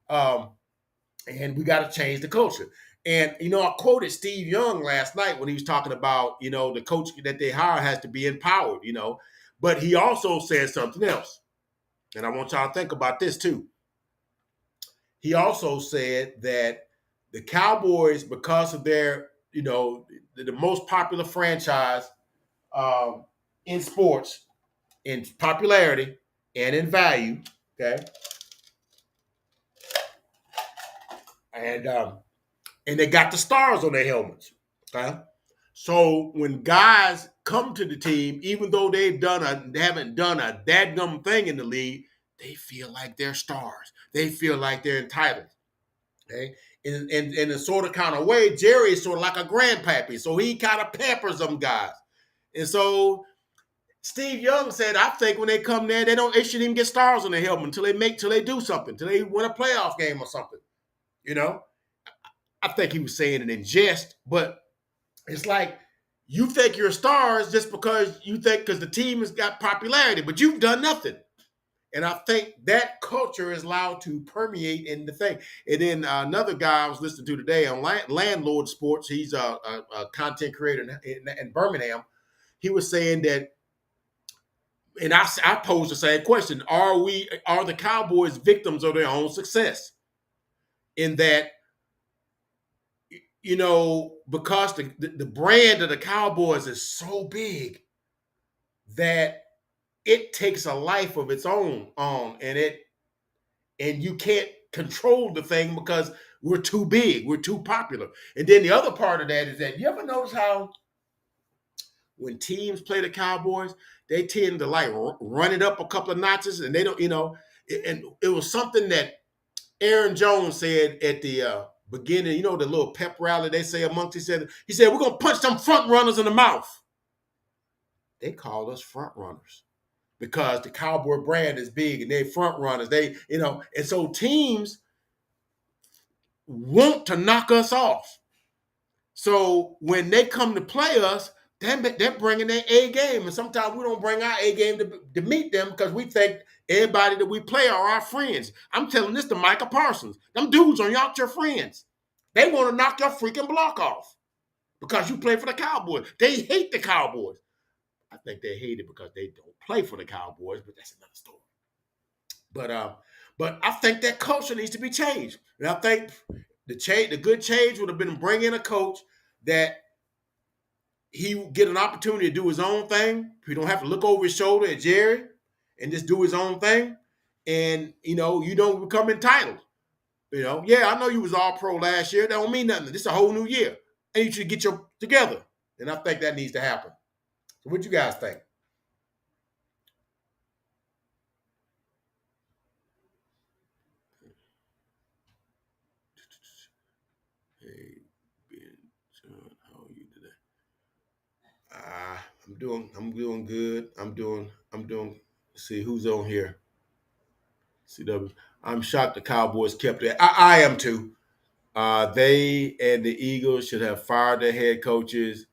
And we got to change the culture. And, I quoted Steve Young last night when he was talking about, the coach that they hire has to be empowered, But he also said something else. And I want y'all to think about this too. He also said that the Cowboys, because of their, the most popular franchise in sports, in popularity and in value, okay? And they got the stars on their helmets, okay? So when guys come to the team, even though they haven't done a dadgum thing in the league, they feel like they're stars. They feel like they're entitled, okay? In a sort of kind of way, Jerry is sort of like a grandpappy, so he kind of pampers them guys. And so Steve Young said, I think when they come there, they shouldn't even get stars on their helmet until they do something, until they win a playoff game or something. I think he was saying it in jest, but it's like you think you're stars just because the team has got popularity, but you've done nothing. And I think that culture is allowed to permeate in the thing. And then another guy I was listening to today on Landlord Sports, he's a content creator in Birmingham. He was saying that, and I posed the same question: Are the Cowboys victims of their own success? In that, because the brand of the Cowboys is so big that it takes a life of its own on, and you can't control the thing because we're too big, we're too popular. And then the other part of that is that you ever notice how when teams play the Cowboys, they tend to like run it up a couple of notches, and they don't, and it was something that Aaron Jones said at the beginning, the little pep rally they say amongst, he said, we're going to punch some front runners in the mouth. They call us front runners. because the Cowboy brand is big and they front runners. And so teams want to knock us off. So when they come to play us, they're bringing their A game. And sometimes we don't bring our A game to meet them because we think everybody that we play are our friends. I'm telling this to Micah Parsons. Them dudes are not your friends. They want to knock your freaking block off because you play for the Cowboys. They hate the Cowboys. I think they hate it because they don't play for the Cowboys, but that's another story. But I think that culture needs to be changed. And I think the good change would have been bring in a coach that he get an opportunity to do his own thing. He don't have to look over his shoulder at Jerry and just do his own thing. And you don't become entitled. Yeah, I know you was all pro last year. That don't mean nothing. This is a whole new year. And you should get your together. And I think that needs to happen. So what you guys think? Hey, Ben, John, how are you today? I'm doing good. Let's see who's on here. CW. I'm shocked the Cowboys kept it. I am too. They and the Eagles should have fired their head coaches.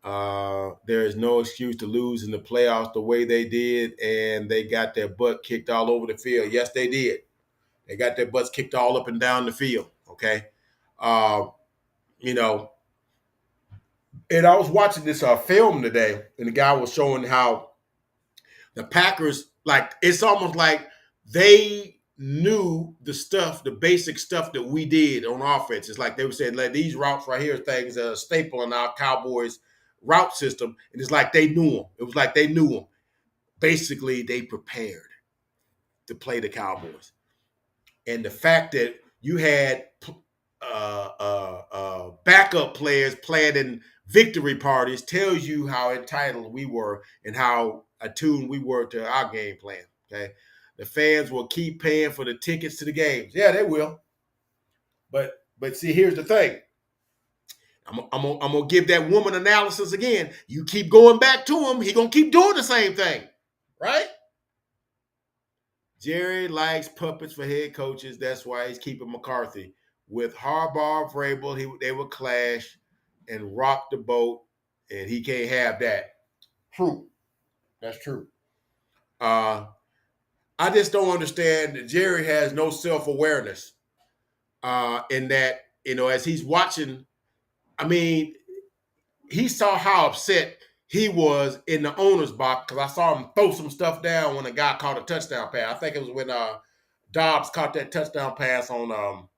There is no excuse to lose in the playoffs the way they did, and they got their butt kicked all over the field. Yes, they did. They got their butts kicked all up and down the field. Okay. Uh, you know, and I was watching this film today, and the guy was showing how the Packers, like, it's almost like they knew the basic stuff that we did on offense. It's like they were saying, like, these routes right here, things are a staple in our Cowboys route system. And it's like they knew them. It was like they knew them. Basically, they prepared to play the Cowboys. And the fact that you had backup players playing in victory parties tells you how entitled we were and how attuned we were to our game plan. Okay, the fans will keep paying for the tickets to the games. Yeah, they will. But see, here's the thing. I'm gonna give that woman analysis again. You keep going back to him, he gonna keep doing the same thing, right? Jerry likes puppets for head coaches. That's why he's keeping McCarthy. With Harbaugh and Vrabel, they would clash and rock the boat, and he can't have that. True. That's true. I just don't understand that Jerry has no self-awareness in that, as he's watching, I mean, he saw how upset he was in the owner's box because I saw him throw some stuff down when a guy caught a touchdown pass. I think it was when Dobbs caught that touchdown pass on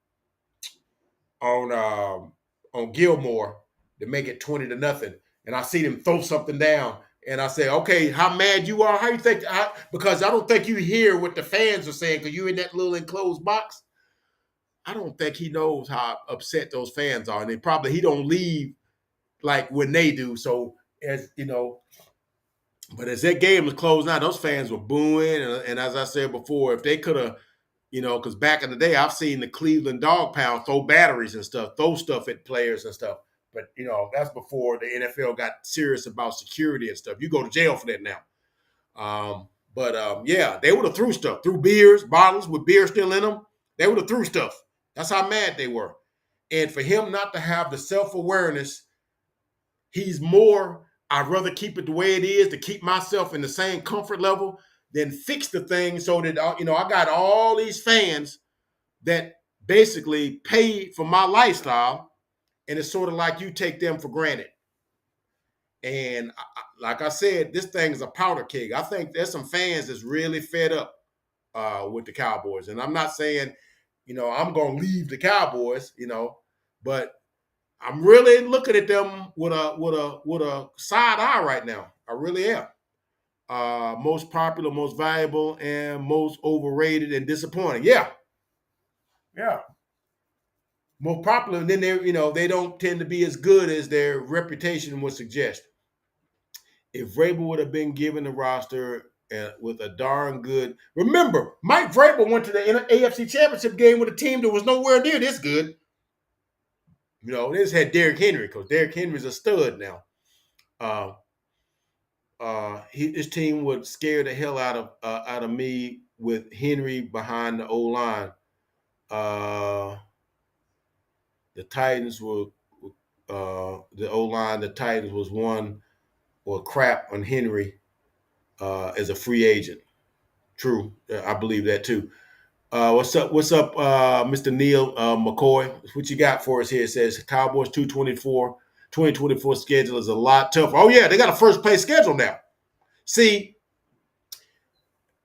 Gilmore to make it 20-0. And I see them throw something down. And I say, okay, how mad you are? How you think? Because I don't think you hear what the fans are saying because you're in that little enclosed box. I don't think he knows how upset those fans are. And he don't leave like when they do. So but as that game was closing out, those fans were booing. And as I said before, if they could have, because back in the day, I've seen the Cleveland Dog Pound throw batteries and stuff, throw stuff at players and stuff. But, that's before the NFL got serious about security and stuff. You go to jail for that now. Yeah, they would have threw beers, bottles with beer still in them. They would have threw stuff. That's how mad they were. And for him not to have the self-awareness, he's more, I'd rather keep it the way it is to keep myself in the same comfort level than fix the thing so that, I got all these fans that basically pay for my lifestyle, and it's sort of like you take them for granted. And like I said, this thing is a powder keg. I think there's some fans that's really fed up with the Cowboys. And I'm not saying, I'm going to leave the Cowboys, but I'm really looking at them with a side eye right now. I really am. Most popular, most valuable, and most overrated and disappointing. Yeah. Yeah. More popular, and then they don't tend to be as good as their reputation would suggest. If Vrabel would have been given the roster with a darn good, remember, Mike Vrabel went to the AFC Championship game with a team that was nowhere near this good. They just had Derrick Henry because Derrick Henry's a stud now. his team would scare the hell out of me with Henry behind the O line. Uh, the Titans were the O line. The Titans was one or crap on Henry as a free agent. True, I believe that too. What's up? What's up, Mr. Neil McCoy? What you got for us here? It says Cowboys 2024 schedule is a lot tougher. Oh yeah, they got a first place schedule now. See,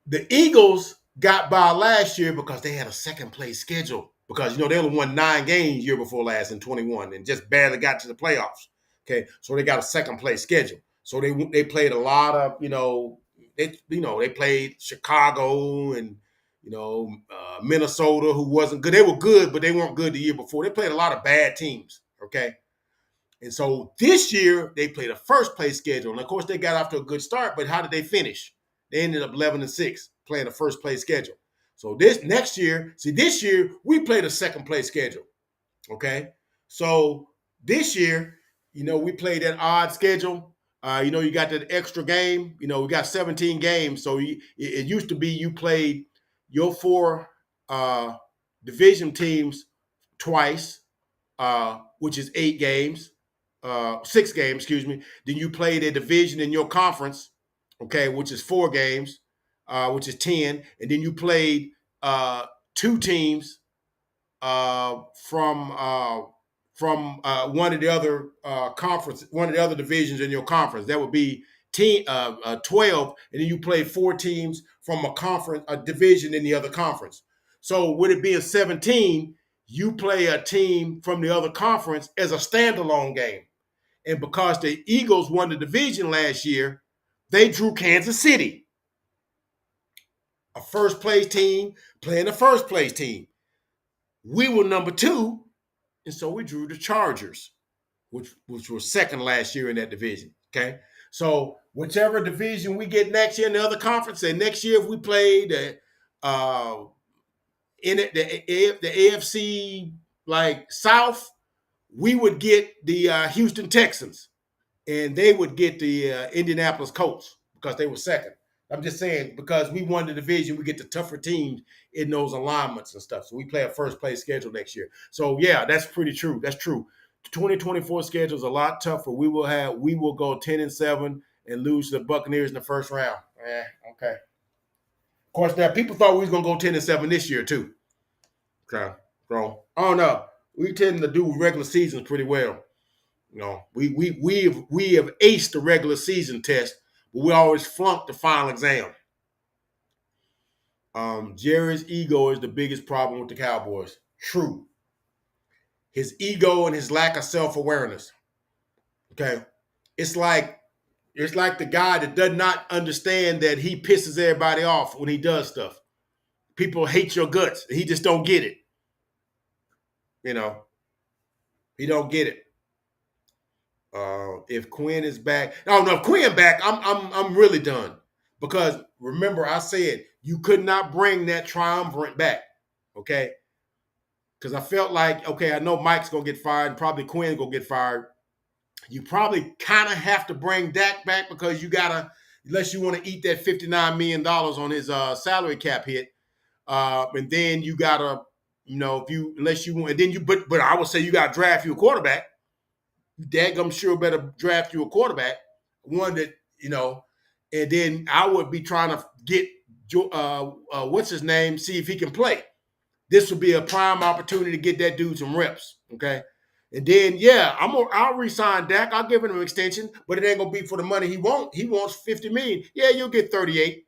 the Eagles got by last year because they had a second place schedule. Because they only won 9 games year before last in 21 and just barely got to the playoffs. Okay, so they got a second place schedule. So they played a lot of they played Chicago and Minnesota, who wasn't good. They were good, but they weren't good the year before. They played a lot of bad teams. Okay, and so this year they played a first place schedule, and of course they got off to a good start. But how did they finish? They ended up 11-6, playing a first place schedule. So this year we played a second place schedule. Okay, so this year, we played that odd schedule. You got that extra game. We got 17 games. So it used to be you played your four division teams twice, which is 8 games, 6 games, excuse me. Then you played a division in your conference, okay, which is 4 games, which is 10. And then you played two teams from one of the other one of the other divisions in your conference. That would be 12, and then you play 4 teams from a division in the other conference. So with it being 17, you play a team from the other conference as a standalone game. And because the Eagles won the division last year, they drew Kansas City, a first place team playing a first place team. We were number 2, and so we drew the Chargers, which was second last year in that division. Okay, so whichever division we get next year in the other conference, and next year if we play the AFC like South, we would get the Houston Texans, and they would get the Indianapolis Colts because they were second. I'm just saying, because we won the division, we get the tougher teams in those alignments and stuff. So we play a first place schedule next year. So yeah, that's pretty true. That's true. The 2024 schedule is a lot tougher. We will go 10-7 and lose to the Buccaneers in the first round. Okay. Of course, now people thought we was gonna go 10-7 this year too. Okay, so I don't know. We tend to do regular seasons pretty well. We have aced the regular season test, but we always flunk the final exam. Jerry's ego is the biggest problem with the Cowboys. True. His ego and his lack of self-awareness. Okay. It's like the guy that does not understand that he pisses everybody off when he does stuff. People hate your guts. He just don't get it. He don't get it. If Quinn is back, no, if Quinn back, I'm really done. Because remember, I said you could not bring that triumvirate back. Okay. Because I felt like, okay, I know Mike's gonna get fired, and probably Quinn's gonna get fired. You probably kind of have to bring Dak back because you gotta, unless you want to eat that $59 million on his salary cap hit, and then you gotta, unless you want, and then but I would say you gotta draft you a quarterback. I'm sure better draft you a quarterback, one that and then I would be trying to get what's his name, see if he can play. This would be a prime opportunity to get that dude some reps. Okay. And then, I'll re-sign Dak. I'll give him an extension, but it ain't gonna be for the money he wants. He wants $50 million. Yeah, you'll get 38,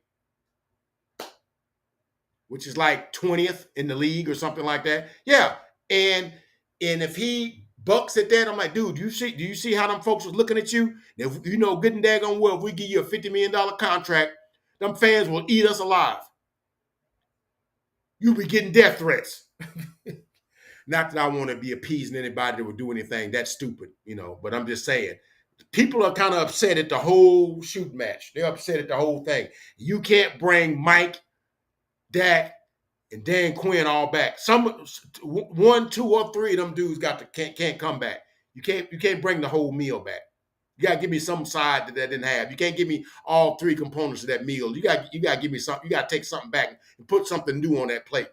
which is like 20th in the league or something like that. Yeah, and if he bucks at that, I'm like, dude, do you see how them folks was looking at you? If good and daggone well, if we give you a $50 million contract, them fans will eat us alive. You'll be getting death threats. Not that I want to be appeasing anybody that would do anything that's stupid, but I'm just saying. People are kind of upset at the whole shooting match. They're upset at the whole thing. You can't bring Mike, Dak, and Dan Quinn all back. One, two, or three of them dudes can't come back. You can't bring the whole meal back. You gotta give me some side that didn't have. You can't give me all three components of that meal. You gotta give me something. You gotta take something back and put something new on that plate.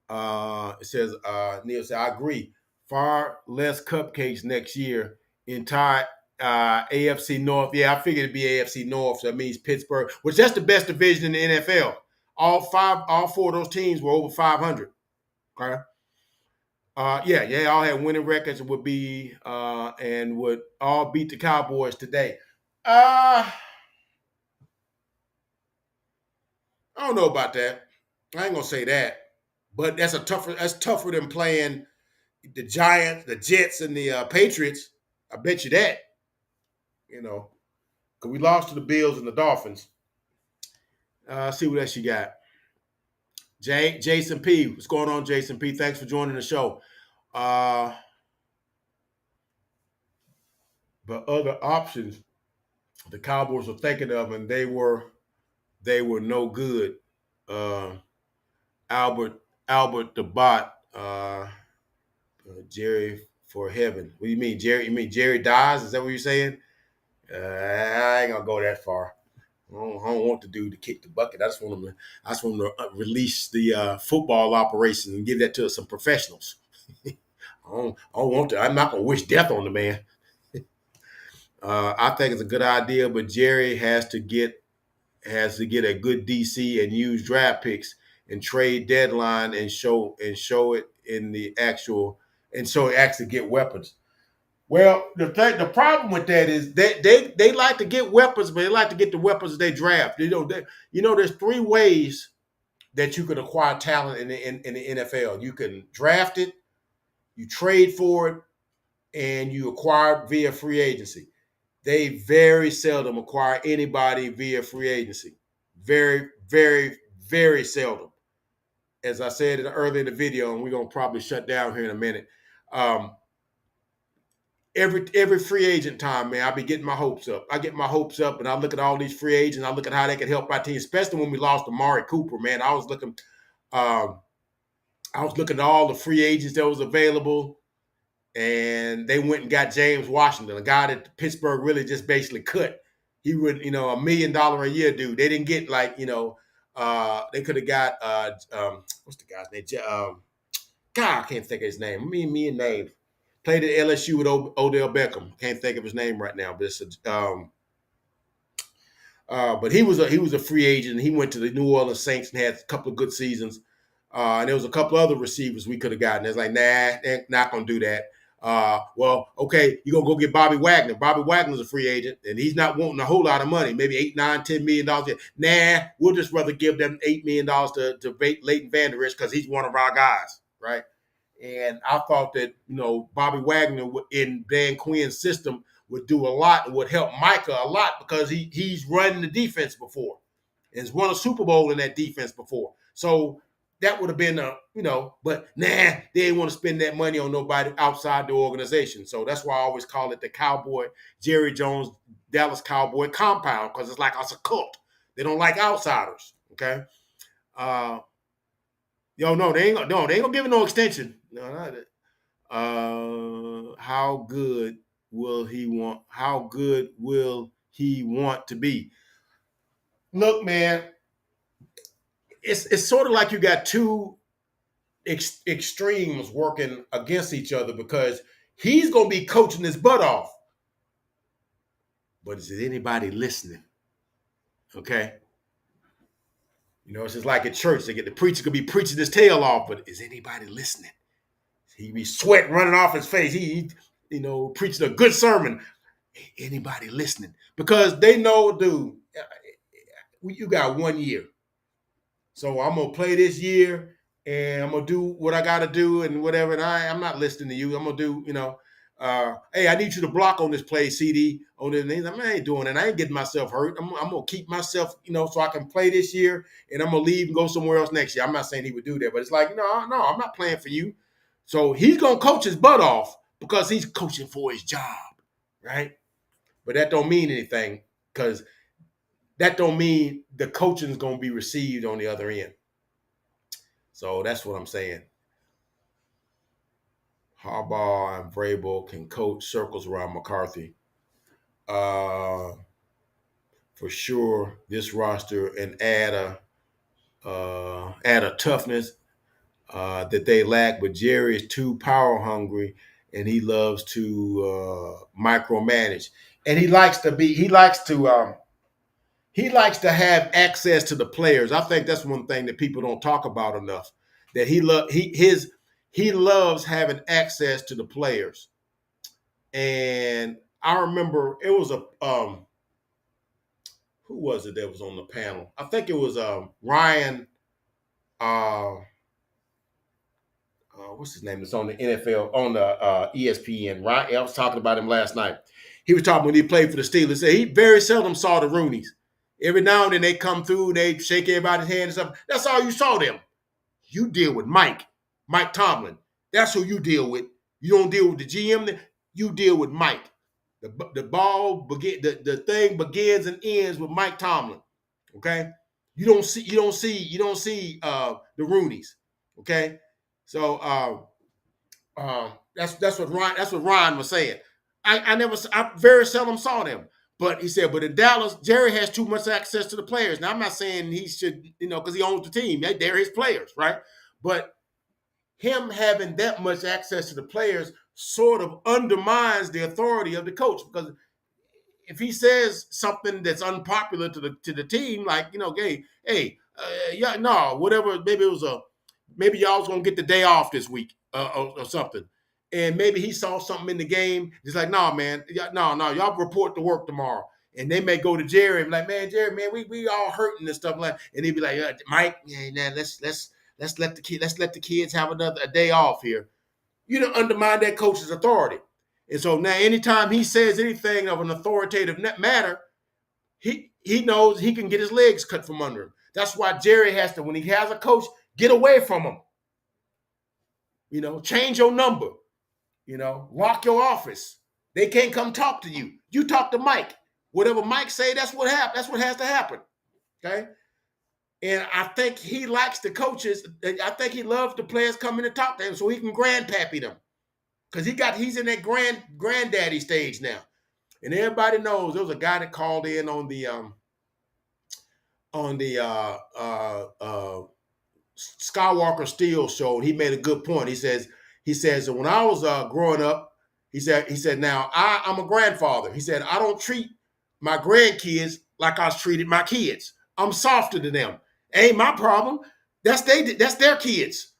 It says Neil said, I agree. Far less cupcakes next year. Entire AFC North. Yeah, I figured it'd be AFC North. So that means Pittsburgh, which that's the best division in the NFL. All four of those teams were over 500. Okay. Yeah, they all had winning records. Would be and would all beat the Cowboys today. Uh, I don't know about that. I ain't gonna say that, but that's tougher than playing the Giants, the Jets, and the Patriots. I bet you that. You know, because we lost to the Bills and the Dolphins. See what else you got. Jason P. What's going on, Jason P? Thanks for joining the show. Uh, but other options the Cowboys were thinking of, and they were no good. Uh, Albert the Bot, Jerry for heaven. What do you mean, Jerry? You mean Jerry dies? Is that what you're saying? I ain't gonna go that far. I don't want the dude to kick the bucket. I just want to release the football operation and give that to some professionals. I don't want to. I'm not gonna wish death on the man. I think it's a good idea, but Jerry has to get a good DC and use draft picks and trade deadline and show it in the actual and so actually get weapons. Well, the problem with that is they like to get weapons, but they like to get the weapons they draft. There's three ways that you can acquire talent in the NFL. You can draft it, you trade for it, and you acquire it via free agency. They very seldom acquire anybody via free agency. Very, very, very seldom. As I said earlier in the video, and we're gonna probably shut down here in a minute. Um, every free agent time, man, I be getting my hopes up. I get my hopes up, and I look at all these free agents. I look at how they can help my team, especially when we lost Amari Cooper. Man, um, I was looking at all the free agents that was available, and they went and got James Washington, a guy that Pittsburgh really just basically cut. He would, $1 million a year dude. They didn't get they could have got what's the guy's name? God, I can't think of his name. Me and name. Played at LSU with Odell Beckham. Can't think of his name right now, but but he was a free agent. He went to the New Orleans Saints and had a couple of good seasons. And there was a couple other receivers we could have gotten. It's like, nah, they're not gonna do that. Well, okay, you're gonna go get Bobby Wagner. Bobby Wagner's a free agent, and he's not wanting a whole lot of money, maybe $8, $9, $10 million. Nah, we'll just rather give them $8 million to Leighton Vander Esch because he's one of our guys, right? And I thought that Bobby Wagner in Dan Quinn's system would do a lot and would help Micah a lot because he's run the defense before and has won a Super Bowl in that defense before. So that would have been but they didn't want to spend that money on nobody outside the organization. So that's why I always call it the Cowboy Jerry Jones Dallas Cowboy compound because it's like it's a cult. They don't like outsiders. Okay. No, they ain't gonna give it no extension. No, not it. How good will he want? How good will he want to be? Look, man, it's sort of like you got two extremes working against each other because he's gonna be coaching his butt off, but is it anybody listening? Okay, it's just like at church. The preacher could be preaching his tail off, but is anybody listening? He be sweat running off his face. He preaching a good sermon. Anybody listening? Because they know, dude, you got 1 year. So I'm gonna play this year and I'm gonna do what I gotta do and whatever. And I'm not listening to you. I'm gonna do, hey, I need you to block on this play, CD, on this. I ain't doing it. I ain't getting myself hurt. I'm gonna keep myself, so I can play this year and I'm gonna leave and go somewhere else next year. I'm not saying he would do that, but it's like, no, I'm not playing for you. So he's gonna coach his butt off because he's coaching for his job, right? But that don't mean anything because that don't mean the coaching is gonna be received on the other end. So that's what I'm saying. Harbaugh and Vrabel can coach circles around McCarthy. Uh, for sure, this roster and add a toughness that they lack. But Jerry is too power hungry, and he loves to micromanage. And he likes to have access to the players. I think that's one thing that people don't talk about enough. That he loves having access to the players. And I remember it was a who was it that was on the panel? I think it was Ryan. Uh, what's his name? It's on the NFL on the ESPN. Ryan, I was talking about him last night. He was talking when he played for the Steelers. He very seldom saw the Roonies. Every now and then they come through, they shake everybody's hand and stuff. That's all you saw them. You deal with Mike Tomlin. That's who you deal with. You don't deal with the GM. You deal with Mike. The thing begins and ends with Mike Tomlin. Okay, you don't see the Roonies. Okay, so that's what Ryan was saying. I very seldom saw them. But he said, but in Dallas, Jerry has too much access to the players. Now I'm not saying he should, because he owns the team. They're his players, right? But him having that much access to the players sort of undermines the authority of the coach, because if he says something that's unpopular to the team, like, yeah, no, whatever, maybe y'all was gonna get the day off this week, or something, and maybe he saw something in the game. He's like, no, man, no, y'all report to work tomorrow. And they may go to Jerry and be like, man, Jerry, man, we all hurting and stuff like. And he'd be like, Mike, yeah, let's let the kids have a day off here. You don't undermine that coach's authority. And so now, anytime he says anything of an authoritative matter, he knows he can get his legs cut from under him. That's why Jerry has to, when he has a coach, get away from him. Change your number. Lock your office. They can't come talk to you. You talk to Mike. Whatever Mike say, that's what happens. That's what has to happen. Okay. And I think he likes the coaches. I think he loves the players coming to talk to him so he can grandpappy them. Because he's in that granddaddy stage now. And everybody knows there was a guy that called in on the Skywalker Steel show, and he made a good point. He says when I was growing up, he said now I'm a grandfather. He said I don't treat my grandkids like I was treated my kids. I'm softer than them. Ain't my problem. That's their kids.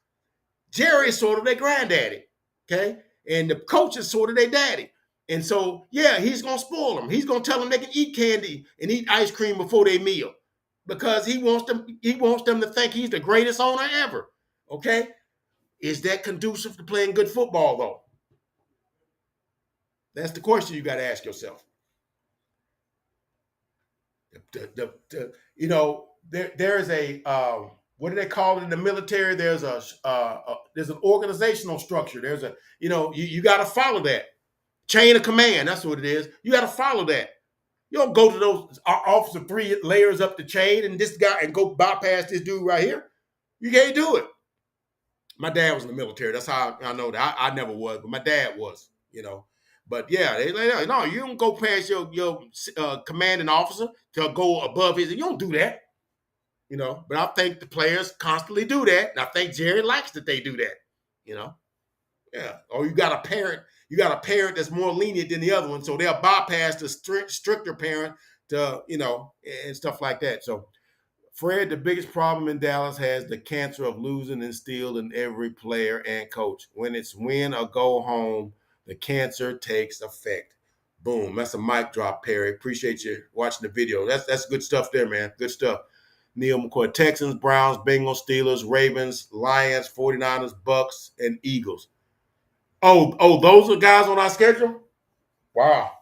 Jerry is sort of their granddaddy. Okay. And the coach is sort of their daddy. And so, yeah, he's going to spoil them. He's going to tell them they can eat candy and eat ice cream before they meal, because he wants them to think he's the greatest owner ever. Okay? Is that conducive to playing good football, though? That's the question you got to ask yourself. There is a what do they call it in the military? There's an organizational structure. There's you got to follow that chain of command. That's what it is. You got to follow that. You don't go to those officer 3 layers up the chain and this guy and go bypass this dude right here. You can't do it. My dad was in the military. That's how I know that. I never was, but my dad was. But yeah, no, you don't go past your commanding officer to go above his. You don't do that. But I think the players constantly do that, and I think Jerry likes that they do that. Yeah. Or you got a parent that's more lenient than the other one, so they'll bypass the stricter parent to and stuff like that. So Fred, the biggest problem in Dallas, has the cancer of losing instilled in every player and coach. When it's win or go home, the cancer takes effect. Boom. That's a mic drop, Perry. Appreciate you watching the video. That's good stuff there, man. Good stuff. Neil McCoy: Texans, Browns, Bengals, Steelers, Ravens, Lions, 49ers, Bucks, and Eagles. Oh, those are guys on our schedule? Wow.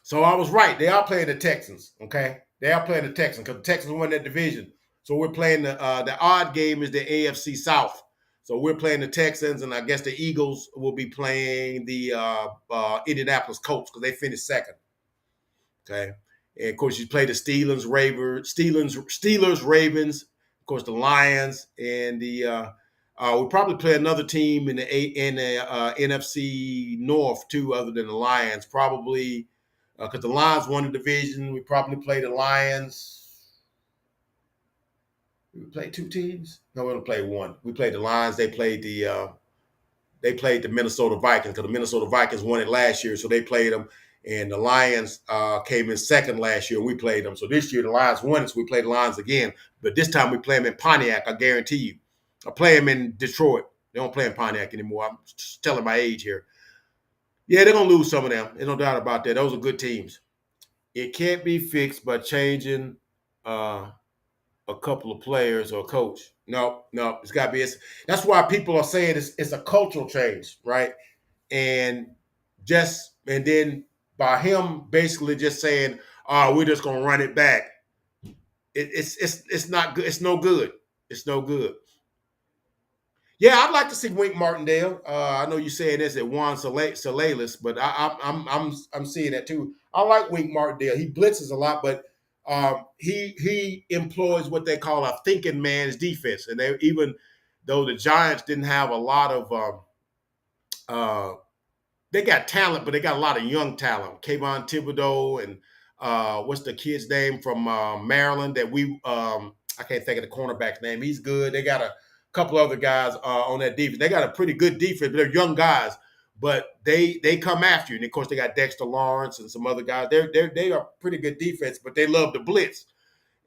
So I was right. They are playing the Texans, okay? They are playing the Texans because the Texans won that division. So we're playing the odd game is the AFC South. So we're playing the Texans, and I guess the Eagles will be playing the Indianapolis Colts because they finished second. Okay. And of course, you play the Steelers, Ravens, of course, the Lions, and the We probably play another team in the NFC North too, other than the Lions. Probably because the Lions won the division. We probably play the Lions. We played two teams. No, we only played one. We played the Lions. They played the Minnesota Vikings because the Minnesota Vikings won it last year, so they played them. And the Lions came in second last year, and we played them. So this year the Lions won it, so we played the Lions again. But this time we play them in Pontiac, I guarantee you. I play them in Detroit. They don't play in Pontiac anymore. I'm just telling my age here. Yeah, they're going to lose some of them. There's no doubt about that. Those are good teams. It can't be fixed by changing a couple of players or a coach. No, no, it's got to be. That's why people are saying it's a cultural change, right? And then by him basically just saying, "Oh, we're just gonna run it back." It's not good. It's no good. It's no good. Yeah, I'd like to see Wink Martindale. I know you're saying this at Juan Salalis, but I'm seeing that too. I like Wink Martindale. He blitzes a lot, but he employs what they call a thinking man's defense. And they, even though the Giants didn't have a lot of uh, they got talent, but they got a lot of young talent. Kayvon Thibodeau and what's the kid's name from Maryland that I can't think of the cornerback's name. He's good. They got a couple other guys on that defense. They got a pretty good defense, but they're young guys. But they come after you. And of course, they got Dexter Lawrence and some other guys. They are pretty good defense, but they love to blitz.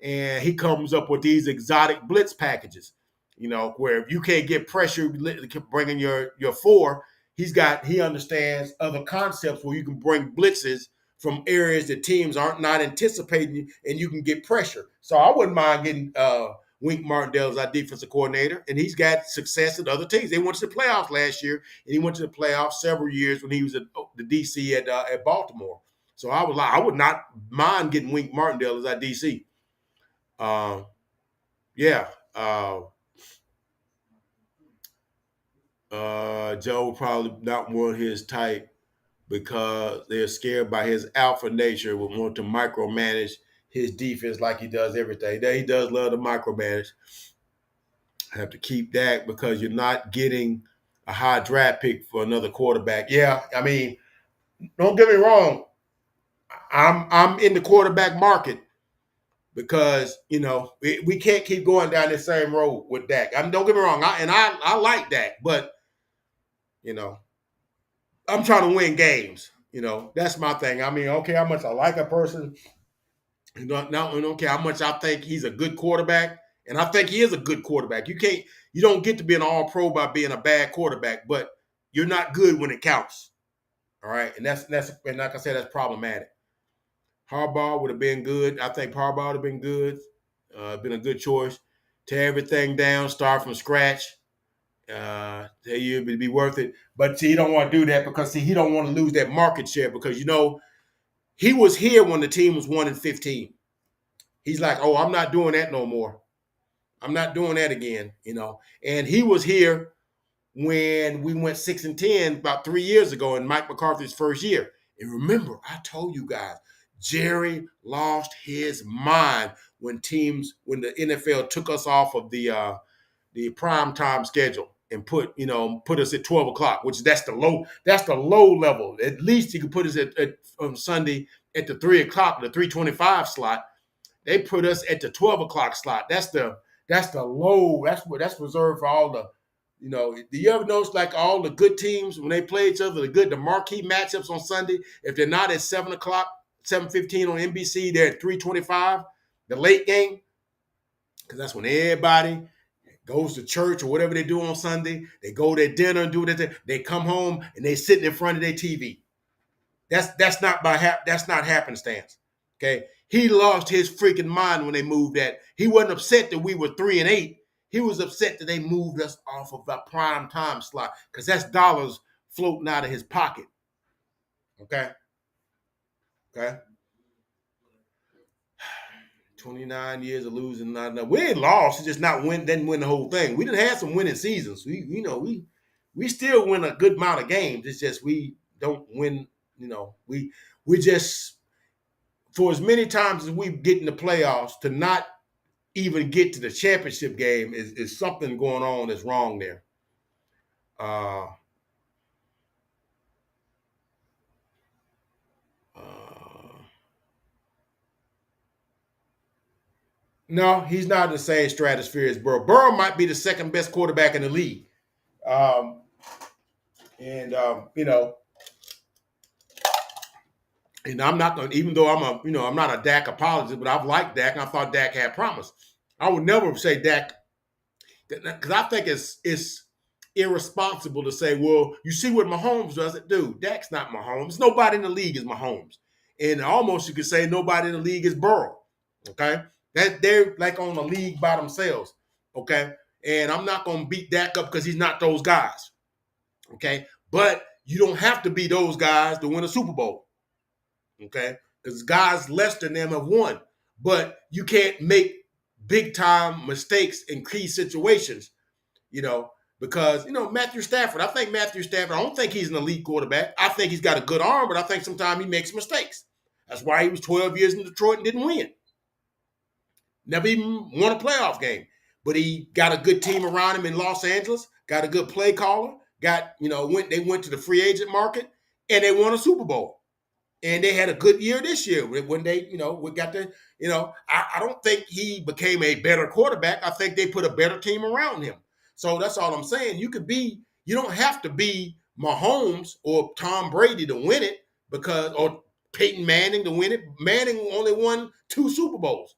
And he comes up with these exotic blitz packages, where if you can't get pressure bringing your four, he understands other concepts where you can bring blitzes from areas that teams aren't not anticipating, and you can get pressure. So I wouldn't mind getting Wink Martindale as our defensive coordinator, and he's got success at other teams. They went to the playoffs last year, and he went to the playoffs several years when he was at the DC at Baltimore. So I would not mind getting Wink Martindale as our DC. Yeah. Joe probably not want his type because they're scared by his alpha nature, would want to micromanage his defense like he does everything. He does love to micromanage. I have to keep that because you're not getting a high draft pick for another quarterback. Yeah, I mean, don't get me wrong. I'm in the quarterback market because we can't keep going down the same road with Dak. Don't get me wrong, I like Dak, but I'm trying to win games. That's my thing. I mean, okay, how much I like a person, don't care how much I think he's a good quarterback, and I think he is a good quarterback. You don't get to be an All-Pro by being a bad quarterback, but you're not good when it counts. All right, and that's and like I said, that's problematic. Harbaugh would have been good. I think Harbaugh would have been good. Been a good choice. Tear everything down, start from scratch. Tell you it'd be worth it. But see, he don't want to do that because he don't want to lose that market share because he was here when the team was 1-15. He's like, oh, I'm not doing that no more. I'm not doing that again. And he was here when we went 6-10 about 3 years ago in Mike McCarthy's first year. And remember, I told you guys, Jerry lost his mind when the NFL took us off of the prime time schedule and put us at 12 o'clock, which that's the low level. At least he could put us at on Sunday at the 3 o'clock, the 3:25 slot. They put us at the 12 o'clock slot. That's the low. That's reserved for all the. Do you ever notice like all the good teams when they play each other, the marquee matchups on Sunday, if they're not at 7 o'clock, 7:15 on NBC, they're at 3:25, the late game, because that's when everybody goes to church or whatever they do on Sunday. They go to dinner and do that. They come home and they sitting in front of their TV. That's not happenstance. Okay, he lost his freaking mind when they moved that. He wasn't upset that we were 3-8. He was upset that they moved us off of the prime time slot because that's dollars floating out of his pocket. Okay. 29 years of losing, not enough. We ain't lost. It's just didn't win the whole thing. We didn't have some winning seasons. We still win a good amount of games. It's just we don't win. We just for as many times as we get in the playoffs to not even get to the championship game is something going on that's wrong there. Uh, uh, no, he's not in the same stratosphere as Burrow. Burrow might be the second best quarterback in the league. Um, and and I'm not going to, even though I'm not a Dak apologist, but I've liked Dak and I thought Dak had promise. I would never say Dak, because I think it's irresponsible to say, well, you see what Mahomes does. Dude, Dak's not Mahomes. Nobody in the league is Mahomes. And almost you could say nobody in the league is Burrow. Okay? That they're like on a league by themselves. Okay? And I'm not going to beat Dak up because he's not those guys. Okay? But you don't have to be those guys to win a Super Bowl. Okay? Because guys less than them have won. But you can't make big time mistakes in key situations, because, Matthew Stafford, I don't think he's an elite quarterback. I think he's got a good arm, but I think sometimes he makes mistakes. That's why he was 12 years in Detroit and didn't win. Never even won a playoff game. But he got a good team around him in Los Angeles, got a good play caller, they went to the free agent market, and they won a Super Bowl. And they had a good year this year when they, we got the, I don't think he became a better quarterback. I think they put a better team around him. So that's all I'm saying. You don't have to be Mahomes or Tom Brady to win it or Peyton Manning to win it. Manning only won 2 Super Bowls.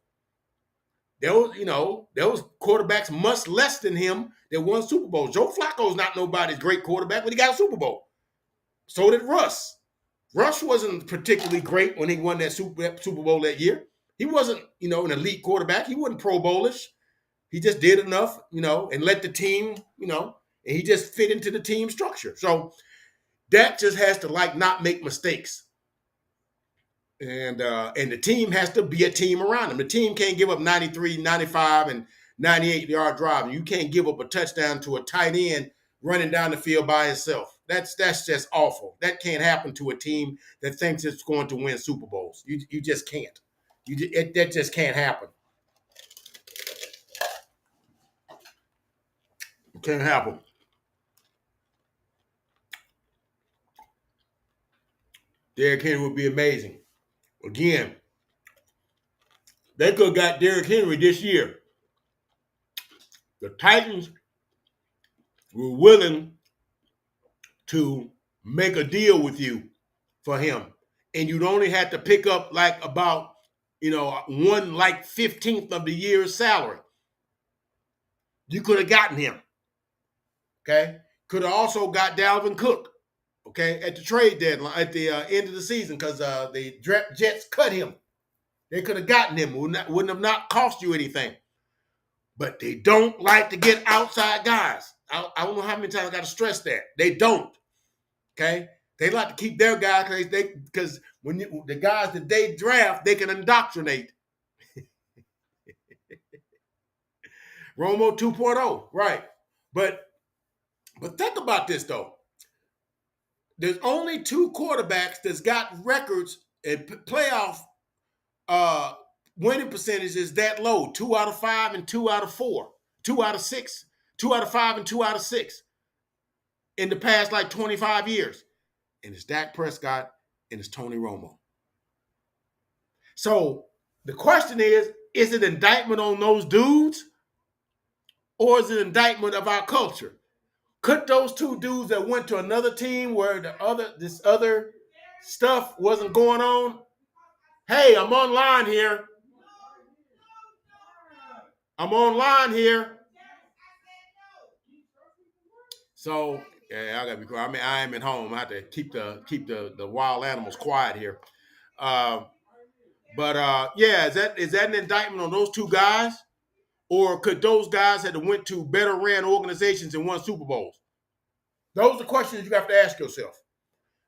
There was quarterbacks much less than him that won Super Bowls. Joe Flacco's not nobody's great quarterback, but he got a Super Bowl. So did Russ. Russ wasn't particularly great when he won that Super Bowl that year. He wasn't, an elite quarterback. He wasn't Pro Bowlish. He just did enough, and let the team, and he just fit into the team structure. So Dak just has to not make mistakes. And the team has to be a team around him. The team can't give up 93, 95, and 98-yard drive. And you can't give up a touchdown to a tight end running down the field by himself. That's just awful. That can't happen to a team that thinks it's going to win Super Bowls. You just can't. That just can't happen. It can't happen. Derrick Henry would be amazing. Again, they could have got Derrick Henry this year. The Titans were willing to make a deal with you for him. And you'd only have to pick up about, 1/15th of the year's salary. You could have gotten him. Okay. Could have also got Dalvin Cook. Okay. At the trade deadline, at the end of the season, because the Jets cut him. They could have gotten him. Wouldn't have not cost you anything. But they don't like to get outside guys. I don't know how many times I got to stress that. They don't. Okay. They like to keep their guys because when the guys that they draft, they can indoctrinate. Romo 2.0, right? But think about this though. There's only 2 quarterbacks that's got records and playoff winning percentages that low: 2 out of 5 and 2 out of 4, 2 out of 6, 2 out of 5 and 2 out of 6 in the past 25 years. And it's Dak Prescott and it's Tony Romo. So the question is it indictment on those dudes or is it indictment of our culture? Could those 2 dudes that went to another team where this other stuff wasn't going on? Hey, I'm online here. So yeah, I gotta be quiet. I mean, I am at home. I have to keep the wild animals quiet here. Yeah, is that an indictment on those 2 guys, or could those guys have went to better ran organizations and won Super Bowls? Those are questions you have to ask yourself.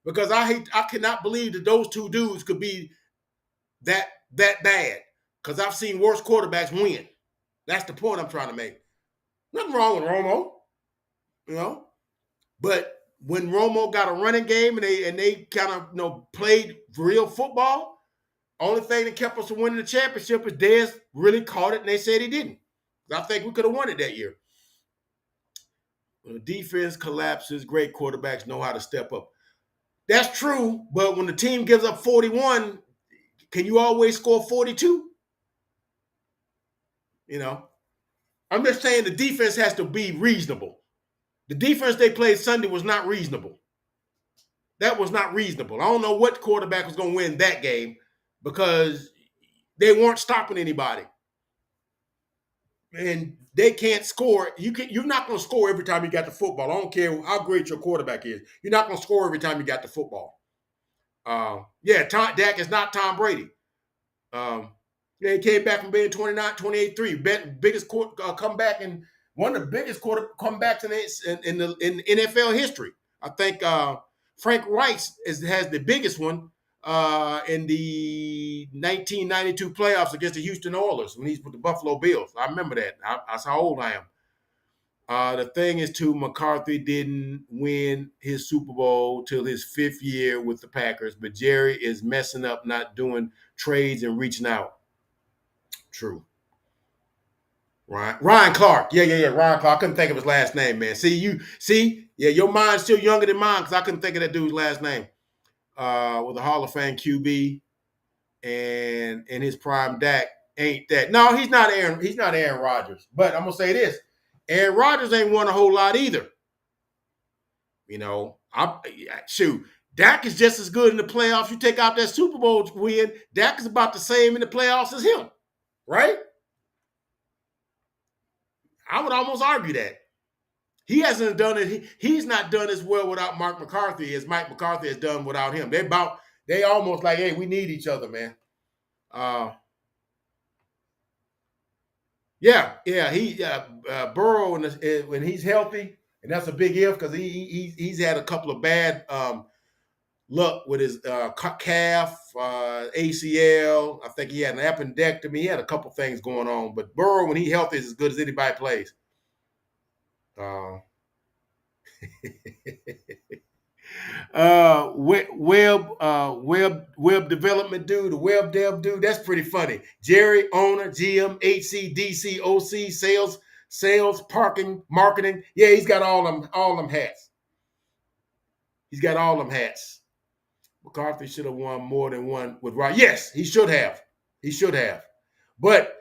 Because I cannot believe that those 2 dudes could be that bad. Because I've seen worse quarterbacks win. That's the point I'm trying to make. Nothing wrong with Romo, but when Romo got a running game and they kind of played real football, Only thing that kept us from winning the championship is Dez really caught it, and they said he didn't. I think we could have won it that year. When the defense collapses, great quarterbacks know how to step up. That's true, but when the team gives up 41, can you always score 42? You know, I'm just saying the defense has to be reasonable. The defense they played Sunday was not reasonable. That was not reasonable. I don't know what quarterback was going to win that game because they weren't stopping anybody. And they can't score. You're not going to score every time you got the football. I don't care how great your quarterback is. You're not going to score every time you got the football. Dak is not Tom Brady. He came back from being 29, 28-3. Biggest comeback and one of the biggest comebacks in NFL history. I think Frank Reich has the biggest one in the 1992 playoffs against the Houston Oilers when he's with the Buffalo Bills. I remember that. That's how old I am. The thing is, too, McCarthy didn't win his Super Bowl till his 5th year with the Packers, but Jerry is messing up, not doing trades and reaching out. True. Ryan Clark. Yeah. Ryan Clark. I couldn't think of his last name, man. Your mind's still younger than mine because I couldn't think of that dude's last name. With a Hall of Fame QB and in his prime, Dak ain't that. No, he's not Aaron Rodgers. But I'm gonna say this: Aaron Rodgers ain't won a whole lot either. You know, Dak is just as good in the playoffs. You take out that Super Bowl win, Dak is about the same in the playoffs as him, right? I would almost argue that. He hasn't done it. He's not done as well without Mark McCarthy as Mike McCarthy has done without him. They almost like, hey, we need each other, man. Burrow when he's healthy, and that's a big if because he's had a couple of bad luck with his calf, ACL. I think he had an appendectomy. He had a couple things going on. But Burrow, when he's healthy, is as good as anybody plays. Web development dude, the web dev dude, that's pretty funny. Jerry, owner, GM, HC, DC, OC, sales, parking, marketing. Yeah, he's got all them hats. He's got all them hats. McCarthy should have won more than one with Rodgers. Yes, he should have. But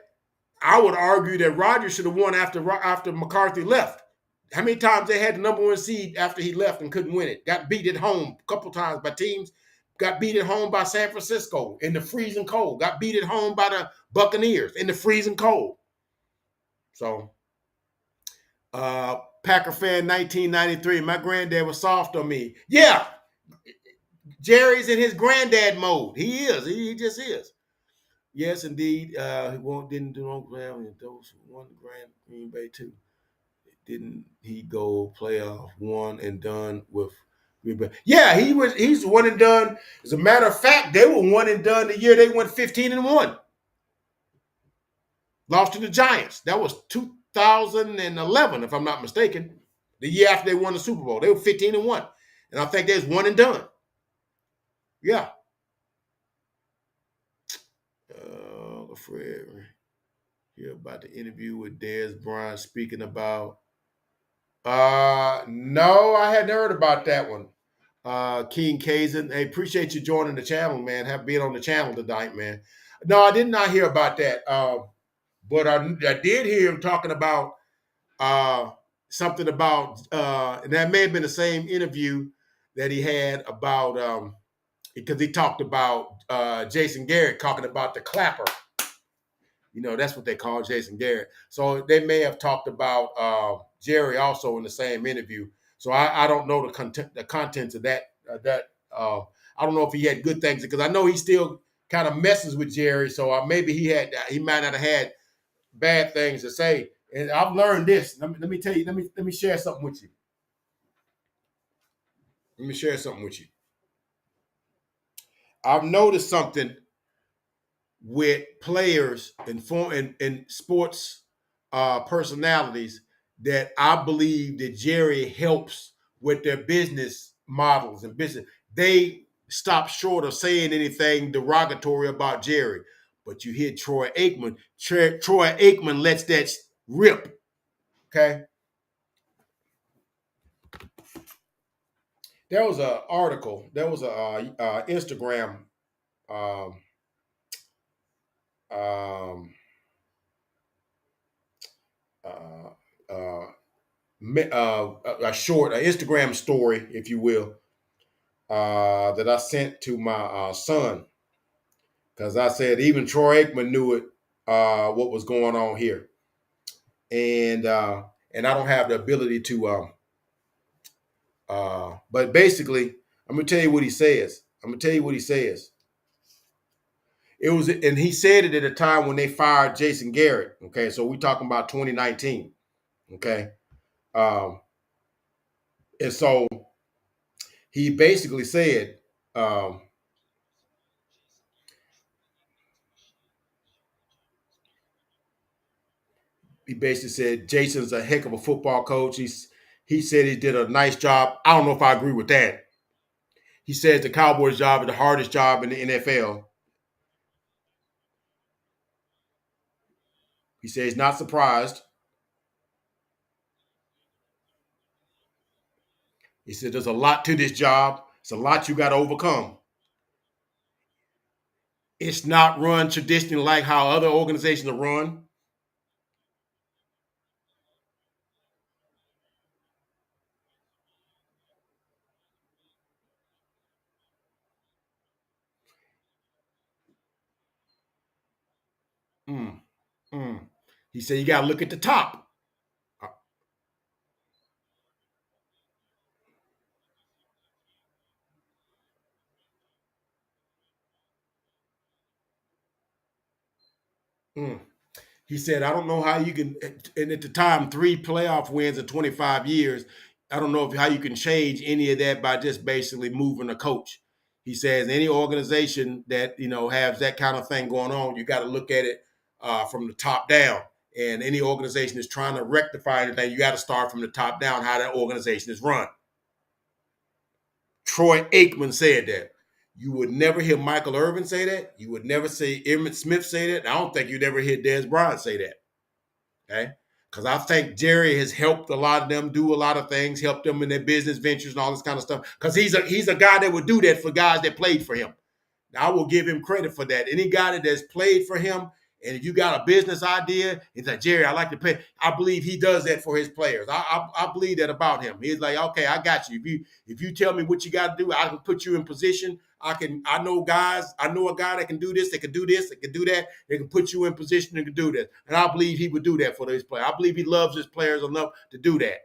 I would argue that Rodgers should have won after McCarthy left. How many times they had the number one seed after he left and couldn't win it? Got beat at home a couple times by teams. Got beat at home by San Francisco in the freezing cold. Got beat at home by the Buccaneers in the freezing cold. So, Packer fan 1993. My granddad was soft on me. Yeah, Jerry's in his granddad mode. He is. He just is. Yes, indeed. He didn't do no ground. Those who won the Green Bay too. Didn't he go playoff one and done with Green Bay? Yeah, he's one and done. As a matter of fact, they were one and done the year they went 15-1. Lost to the Giants. That was 2011, if I'm not mistaken. The year after they won the Super Bowl. They were 15-1. And I think they was one and done. Yeah. Fred, hear about the interview with Dez Bryant speaking about no, I hadn't heard about that one. King Kazan. Hey, appreciate you joining the channel, man. Have been on the channel tonight, man. No, I did not hear about that. But I did hear him talking about something about, and that may have been the same interview that he had about, because he talked about Jason Garrett talking about the clapper. You know, that's what they call Jason Garrett. So they may have talked about Jerry also in the same interview. So I don't know the contents of that. I don't know if he had good things because I know he still kind of messes with Jerry. So maybe he might not have had bad things to say. And I've learned this. Let me tell you. Let me share something with you. I've noticed something with players and sports personalities that I believe that Jerry helps with their business models and business. They stop short of saying anything derogatory about Jerry. But you hear Troy Aikman. Troy Aikman lets that rip. Okay. There was an article. There was a Instagram um, um, uh, uh, a short, an Instagram story, if you will, that I sent to my son because I said even Troy Aikman knew it, what was going on here, and I don't have the ability to. But basically, I'm gonna tell you what he says. I'm gonna tell you what he says. It was, and he said it at a time when they fired Jason Garrett. Okay, so we're talking about 2019. Okay, um, and so he basically said, um, he basically said Jason's a heck of a football coach. He said he did a nice job. I don't know if I agree with that. He says the Cowboys job is the hardest job in the NFL. He says he's not surprised. He said there's a lot to this job. It's a lot you got to overcome. It's not run traditionally like how other organizations are run. Mm, mm. He said you got to look at the top. Uh, mm. He said, I don't know how you can, and at the time, 3 playoff wins in 25 years. I don't know how you can change any of that by just basically moving a coach. He says any organization that has that kind of thing going on, you got to look at it from the top down. And any organization is trying to rectify anything, you got to start from the top down how that organization is run. Troy Aikman said that. You would never hear Michael Irvin say that. You would never see Emmitt Smith say that. I don't think you'd ever hear Dez Bryant say that. Okay. Because I think Jerry has helped a lot of them do a lot of things, helped them in their business ventures and all this kind of stuff. Because he's a guy that would do that for guys that played for him. Now, I will give him credit for that. Any guy that has played for him, and if you got a business idea, he's like, Jerry, I like to pay. I believe he does that for his players. I believe that about him. He's like, okay, I got you. If you tell me what you got to do, I can put you in position. I know guys. I know a guy that can do this. That can do this. That can do that. They can put you in position and can do this. And I believe he would do that for his players. I believe he loves his players enough to do that.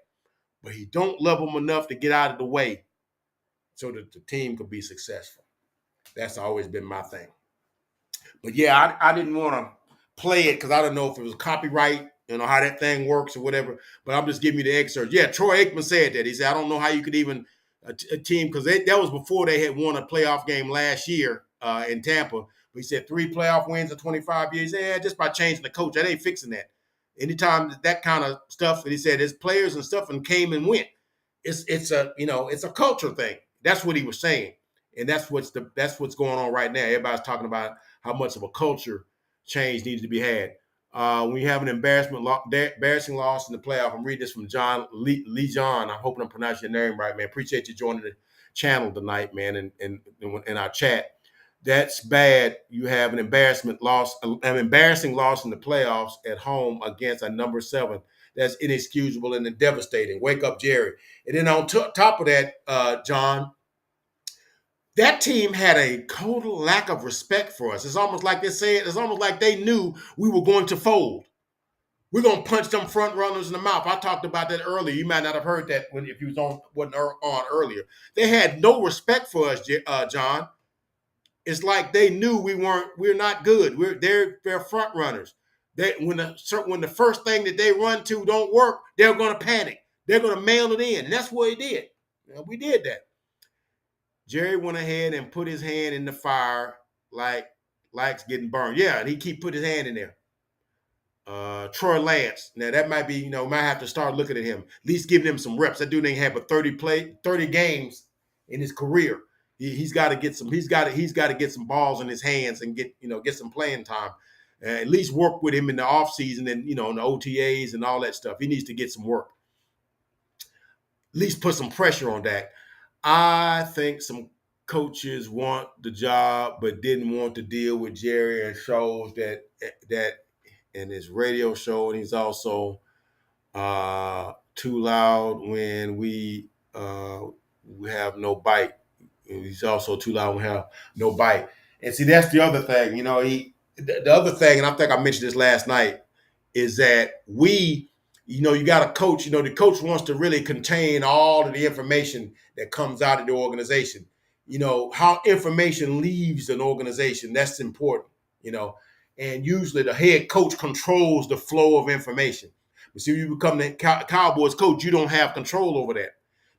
But he don't love them enough to get out of the way so that the team could be successful. That's always been my thing. But yeah, I didn't want to play it because I don't know if it was copyright, how that thing works or whatever. But I'm just giving you the excerpt. Yeah, Troy Aikman said that. He said, I don't know how you could even a team because that was before they had won a playoff game last year in Tampa. But he said 3 playoff wins in 25 years. Yeah, just by changing the coach, that ain't fixing that. Anytime that kind of stuff, and he said his players and stuff and came and went. It's a culture thing. That's what he was saying, and that's what's going on right now. Everybody's talking about how much of a culture change needs to be had. When you have an embarrassing loss in the playoff, I'm reading this from John Lee John. I'm hoping I'm pronouncing your name right, man. Appreciate you joining the channel tonight, man, and in our chat. That's bad. You have an embarrassing loss in the playoffs at home against a number 7. That's inexcusable and devastating. Wake up, Jerry. And then on top of that, John, that team had a total lack of respect for us. It's almost like they said, it's almost like they knew we were going to fold. We're gonna punch them front runners in the mouth. I talked about that earlier. You might not have heard that if you wasn't on earlier. They had no respect for us, John. It's like they knew we're not good. They're front runners. When the first thing that they run to don't work, they're gonna panic. They're gonna mail it in. And that's what he did. We did that. Jerry went ahead and put his hand in the fire likes getting burned. Yeah, and he keep put his hand in there. Troy Lance. Now that might be, might have to start looking at him. At least giving him some reps. That dude ain't had but 30 games in his career. He's got to get some. He's got to get some balls in his hands and get some playing time. At least work with him in the offseason and in the OTAs and all that stuff. He needs to get some work. At least put some pressure on Dak. I think some coaches want the job but didn't want to deal with Jerry, and shows that in his radio show, and he's also too loud when we have no bite. He's also too loud when we have no bite. And see, that's the other thing. The other thing, and I think I mentioned this last night, is that you got a coach. The coach wants to really contain all of the information that comes out of the organization. How information leaves an organization, that's important. And usually the head coach controls the flow of information. But see, you become the Cowboys coach, you don't have control over that,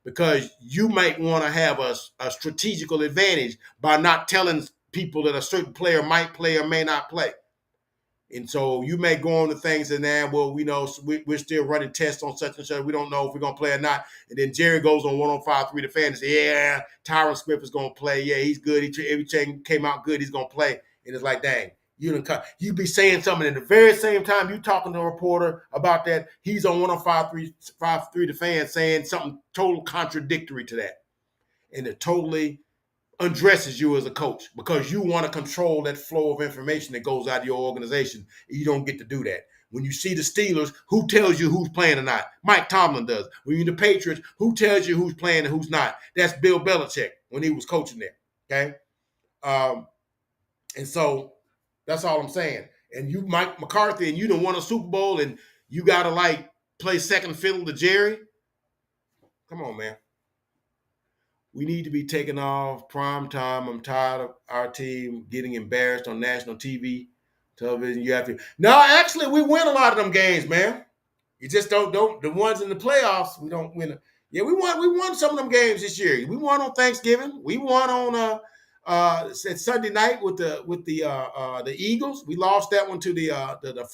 because you might want to have a strategical advantage by not telling people that a certain player might play or may not play. And so you may go on to things and then, well, we know we're still running tests on such and such. We don't know if we're going to play or not. And then Jerry goes on 105.3 The Fan and says, yeah, Tyron Smith is going to play. Yeah, he's good. Everything came out good. He's going to play. And it's like, dang, you be saying something at the very same time you talking to a reporter about that. He's on 105.3 The Fan saying something total contradictory to that. And it totally undresses you as a coach, because you want to control that flow of information that goes out of your organization. You don't get to do that. When you see the Steelers, who tells you who's playing or not? Mike Tomlin does. When you're the Patriots, who tells you who's playing and who's not? That's Bill Belichick when he was coaching there. Okay, and so that's all I'm saying. And you, Mike McCarthy, and you done won a Super Bowl, and you gotta play second fiddle to Jerry. Come on, man. We need to be taking off prime time. I'm tired of our team getting embarrassed on national television. You have to. No, actually, we win a lot of them games, man. You just don't the ones in the playoffs. We don't win. Yeah, we won some of them games this year. We won on Thanksgiving. We won on Sunday night with the Eagles. We lost that one to the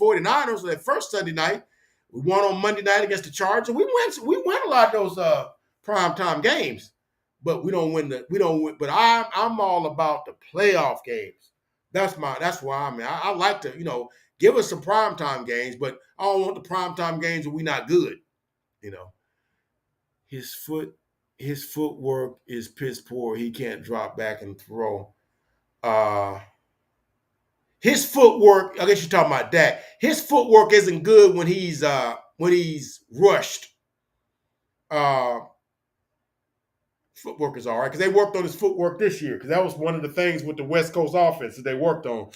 49ers that first Sunday night. We won on Monday night against the Chargers. We win a lot of those prime time games. But we don't win. But I'm all about the playoff games. That's why I'm. I like to give us some primetime games, but I don't want the primetime games where we not good. His footwork is piss poor. He can't drop back and throw. His footwork. I guess you're talking about that. His footwork isn't good when he's rushed. Footwork is all right, because they worked on his footwork this year, because that was one of the things with the West Coast offense that they worked on.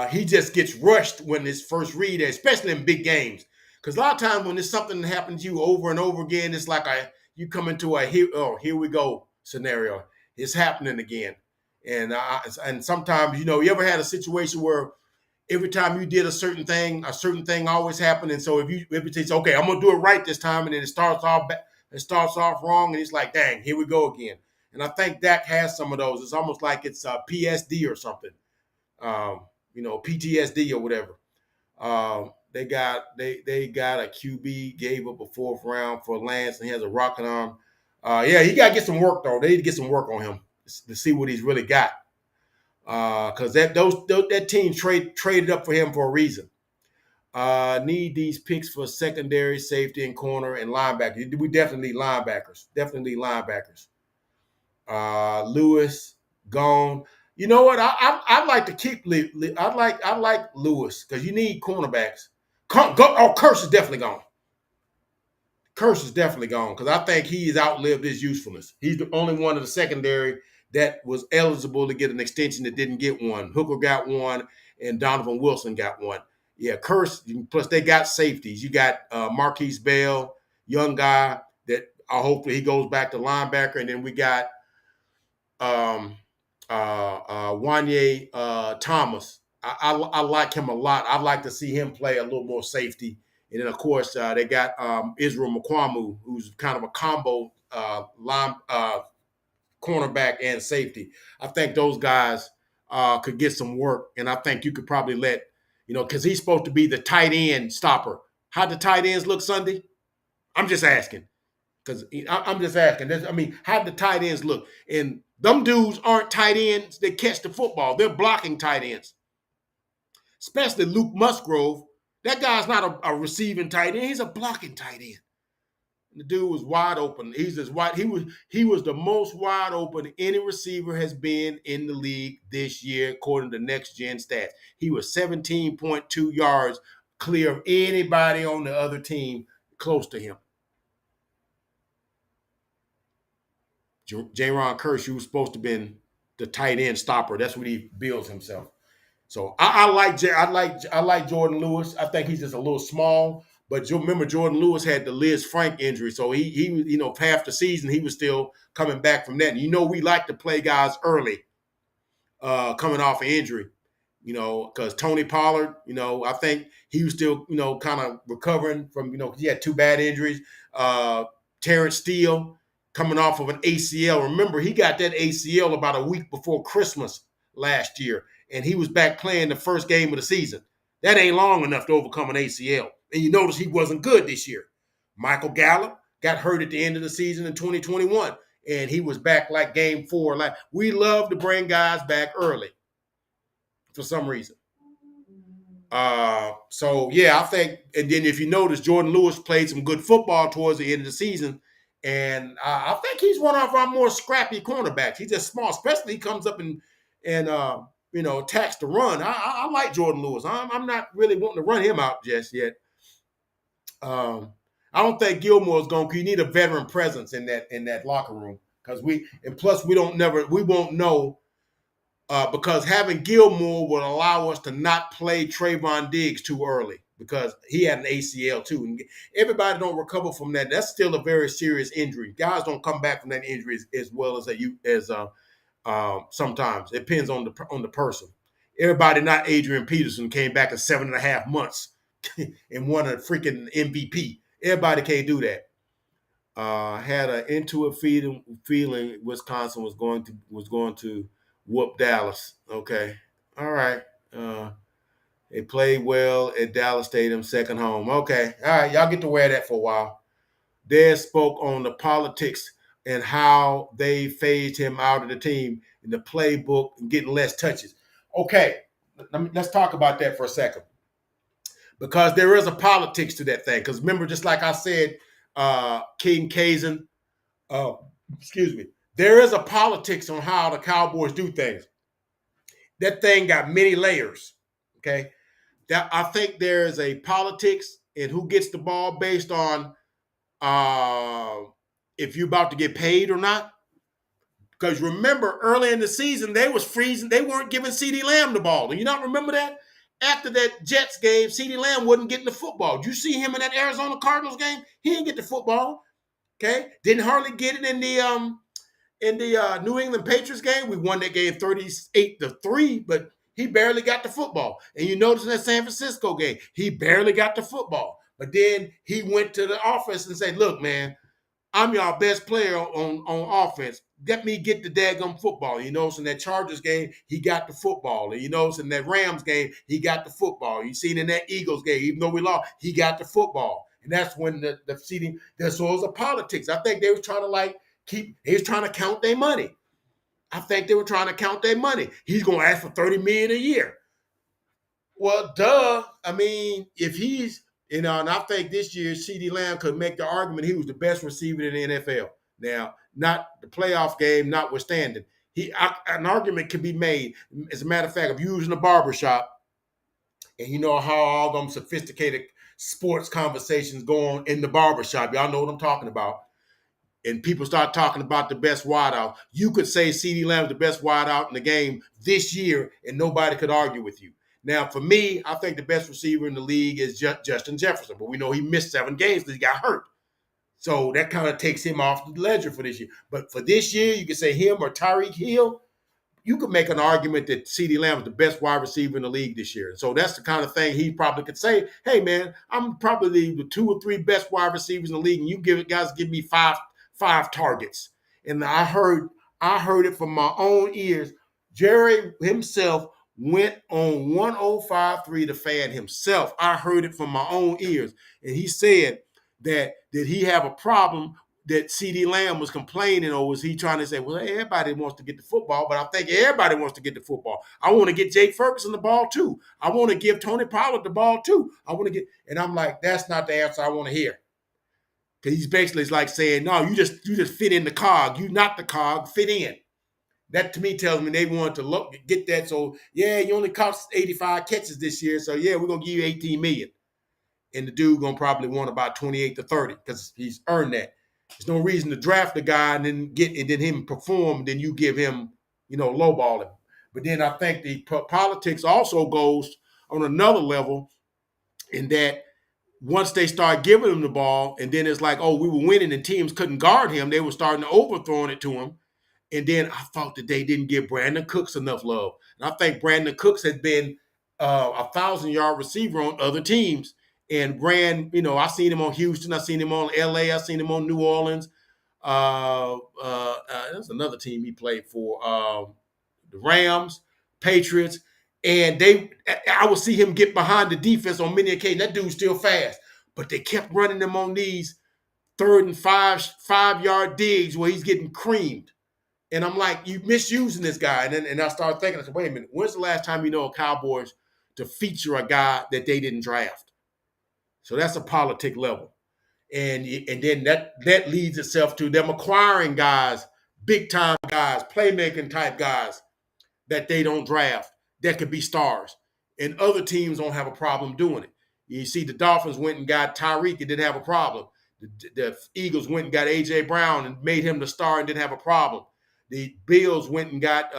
He just gets rushed when his first read, especially in big games. Because a lot of times when there's something that happens to you over and over again, it's like you come into a here we go scenario. It's happening again. And sometimes, you ever had a situation where every time you did a certain thing always happened. And so if you say, okay, I'm going to do it right this time, and then it starts off wrong, and it's like, dang, here we go again. And I think Dak has some of those. It's almost like it's PSD or something, PTSD or whatever. They got a QB, gave up a fourth round for Lance, and he has a rocket arm. He got to get some work, though. They need to get some work on him to see what he's really got. Because that team traded up for him for a reason. Need these picks for secondary, safety, and corner and linebacker. We definitely need linebackers. Lewis gone. You know what? I'd like to keep. I like Lewis, because you need cornerbacks. Curse is definitely gone. Because I think he has outlived his usefulness. He's the only one of the secondary that was eligible to get an extension that didn't get one. Hooker got one, and Donovan Wilson got one. Yeah, Curse. Plus, they got safeties. You got Marquise Bell, young guy that hopefully he goes back to linebacker, and then we got Wanye Thomas. I like him a lot. I'd like to see him play a little more safety. And then, of course, they got Israel Mukwamu, who's kind of a combo cornerback and safety. I think those guys could get some work, and I think you could probably because he's supposed to be the tight end stopper. How'd the tight ends look Sunday? I'm just asking. Because I'm just asking. I mean, how do the tight ends look? And them dudes aren't tight ends. They catch the football. They're blocking tight ends. Especially Luke Musgrove. That guy's not a receiving tight end. He's a blocking tight end. The dude was wide open. He's as wide. He was the most wide open any receiver has been in the league this year, according to Next Gen Stats. He was 17.2 yards clear of anybody on the other team close to him. Jaron Kershaw was supposed to have been the tight end stopper. That's what he builds himself. So I like Jordan Lewis. I think he's just a little small. But remember, Jordan Lewis had the Liz Frank injury, so he half the season he was still coming back from that. And we like to play guys early, coming off an injury. Because Tony Pollard, I think he was still, kind of recovering from, he had two bad injuries. Terrence Steele coming off of an ACL. Remember, he got that ACL about a week before Christmas last year, and he was back playing the first game of the season. That ain't long enough to overcome an ACL. And you notice he wasn't good this year. Michael Gallup got hurt at the end of the season in 2021, and he was back like game 4. Like, we love to bring guys back early for some reason. So yeah, I think, and then if you notice, Jordan Lewis played some good football towards the end of the season, and I think he's one of our more scrappy cornerbacks. He's just small, especially he comes up and attacks the run. I like Jordan Lewis. I'm not really wanting to run him out just yet. I don't think Gilmore's going. You need a veteran presence in that locker room because plus we won't know. Because having Gilmore would allow us to not play Trayvon Diggs too early because he had an ACL too. And everybody don't recover from that. That's still a very serious injury. Guys don't come back from that injury as well as sometimes. It depends on the person. Everybody, not Adrian Peterson, came back in 7.5 months and won a freaking MVP. Everybody can't do that. Had an intuitive feeling Wisconsin was going to whoop Dallas. Okay. All right. They played well at Dallas Stadium, second home. Okay. All right. Y'all get to wear that for a while. Dez spoke on the politics and how they phased him out of the team in the playbook and getting less touches. Okay. Let's talk about that for a second. Because there is a politics to that thing. Because remember, just like I said, King Kazan, excuse me, there is a politics on how the Cowboys do things. That thing got many layers. Okay. I think there is a politics in who gets the ball based on if you're about to get paid or not. Because remember, early in the season, they was freezing. They weren't giving CeeDee Lamb the ball. Do you not remember that? After that Jets game, CeeDee Lamb wasn't getting the football. Did you see him in that Arizona Cardinals game? He didn't get the football. Okay. Didn't hardly get it in the New England Patriots game. We won that game 38-3, but he barely got the football. And you notice in that San Francisco game, he barely got the football. But then he went to the office and said, look, man, I'm your best player on offense. Let me get the daggum football. You notice in that Chargers game, he got the football. And you notice in that Rams game, he got the football. You seen in that Eagles game, even though we lost, he got the football. And that's when the seating, so it was a politics. I think they were trying to they was trying to count their money. I think they were trying to count their money. He's going to ask for $30 million a year. Well, duh. I mean, if he's, and I think this year CeeDee Lamb could make the argument he was the best receiver in the NFL. Now, not the playoff game notwithstanding. An argument could be made. As a matter of fact, if you're using a barbershop, and you know how all them sophisticated sports conversations go on in the barbershop, y'all know what I'm talking about, and people start talking about the best wideout, you could say CeeDee Lamb's the best wideout in the game this year, and nobody could argue with you. Now, for me, I think the best receiver in the league is Justin Jefferson, but we know he missed 7 games because he got hurt. So that kind of takes him off the ledger for this year. But for this year, you could say him or Tyreek Hill. You could make an argument that CeeDee Lamb is the best wide receiver in the league this year. So that's the kind of thing he probably could say, hey, man, I'm probably the 2 or 3 best wide receivers in the league, and you guys give me five targets. And I heard it from my own ears. Jerry himself went on 105.3 The Fan himself. I heard it from my own ears. And he said that did he have a problem that CD Lamb was complaining, or was he trying to say, well, everybody wants to get the football, but I think everybody wants to get the football. I want to get Jake Ferguson the ball too. I want to give Tony Pollard the ball too. I want to get, and I'm like, that's not the answer I want to hear. Because he's basically like saying, no, you just fit in the cog. You not the cog, fit in. That to me tells me they want to get that. So yeah, you only caught 85 catches this year. So yeah, we're gonna give you 18 million. And the dude gonna probably want about 28 to 30 because he's earned that. There's no reason to draft the guy and then him perform, then you give him, lowball him. But then I think the politics also goes on another level in that once they start giving him the ball, and then it's like, oh, we were winning and teams couldn't guard him, they were starting to overthrowing it to him. And then I thought that they didn't give Brandon Cooks enough love. And I think Brandon Cooks has been a 1,000-yard receiver on other teams. And I seen him on Houston, I seen him on LA, I seen him on New Orleans. There's another team he played for, the Rams, Patriots. And I would see him get behind the defense on many occasions. That dude's still fast. But they kept running him on these 3rd and 5-yard digs where he's getting creamed. And I'm like, you misusing this guy. And I started thinking, I said, wait a minute, when's the last time you know a Cowboys to feature a guy that they didn't draft? So that's a politic level. And then that leads itself to them acquiring guys, big time guys, playmaking type guys that they don't draft that could be stars. And other teams don't have a problem doing it. You see, the Dolphins went and got Tyreek and didn't have a problem. The Eagles went and got A.J. Brown and made him the star and didn't have a problem. The Bills went and got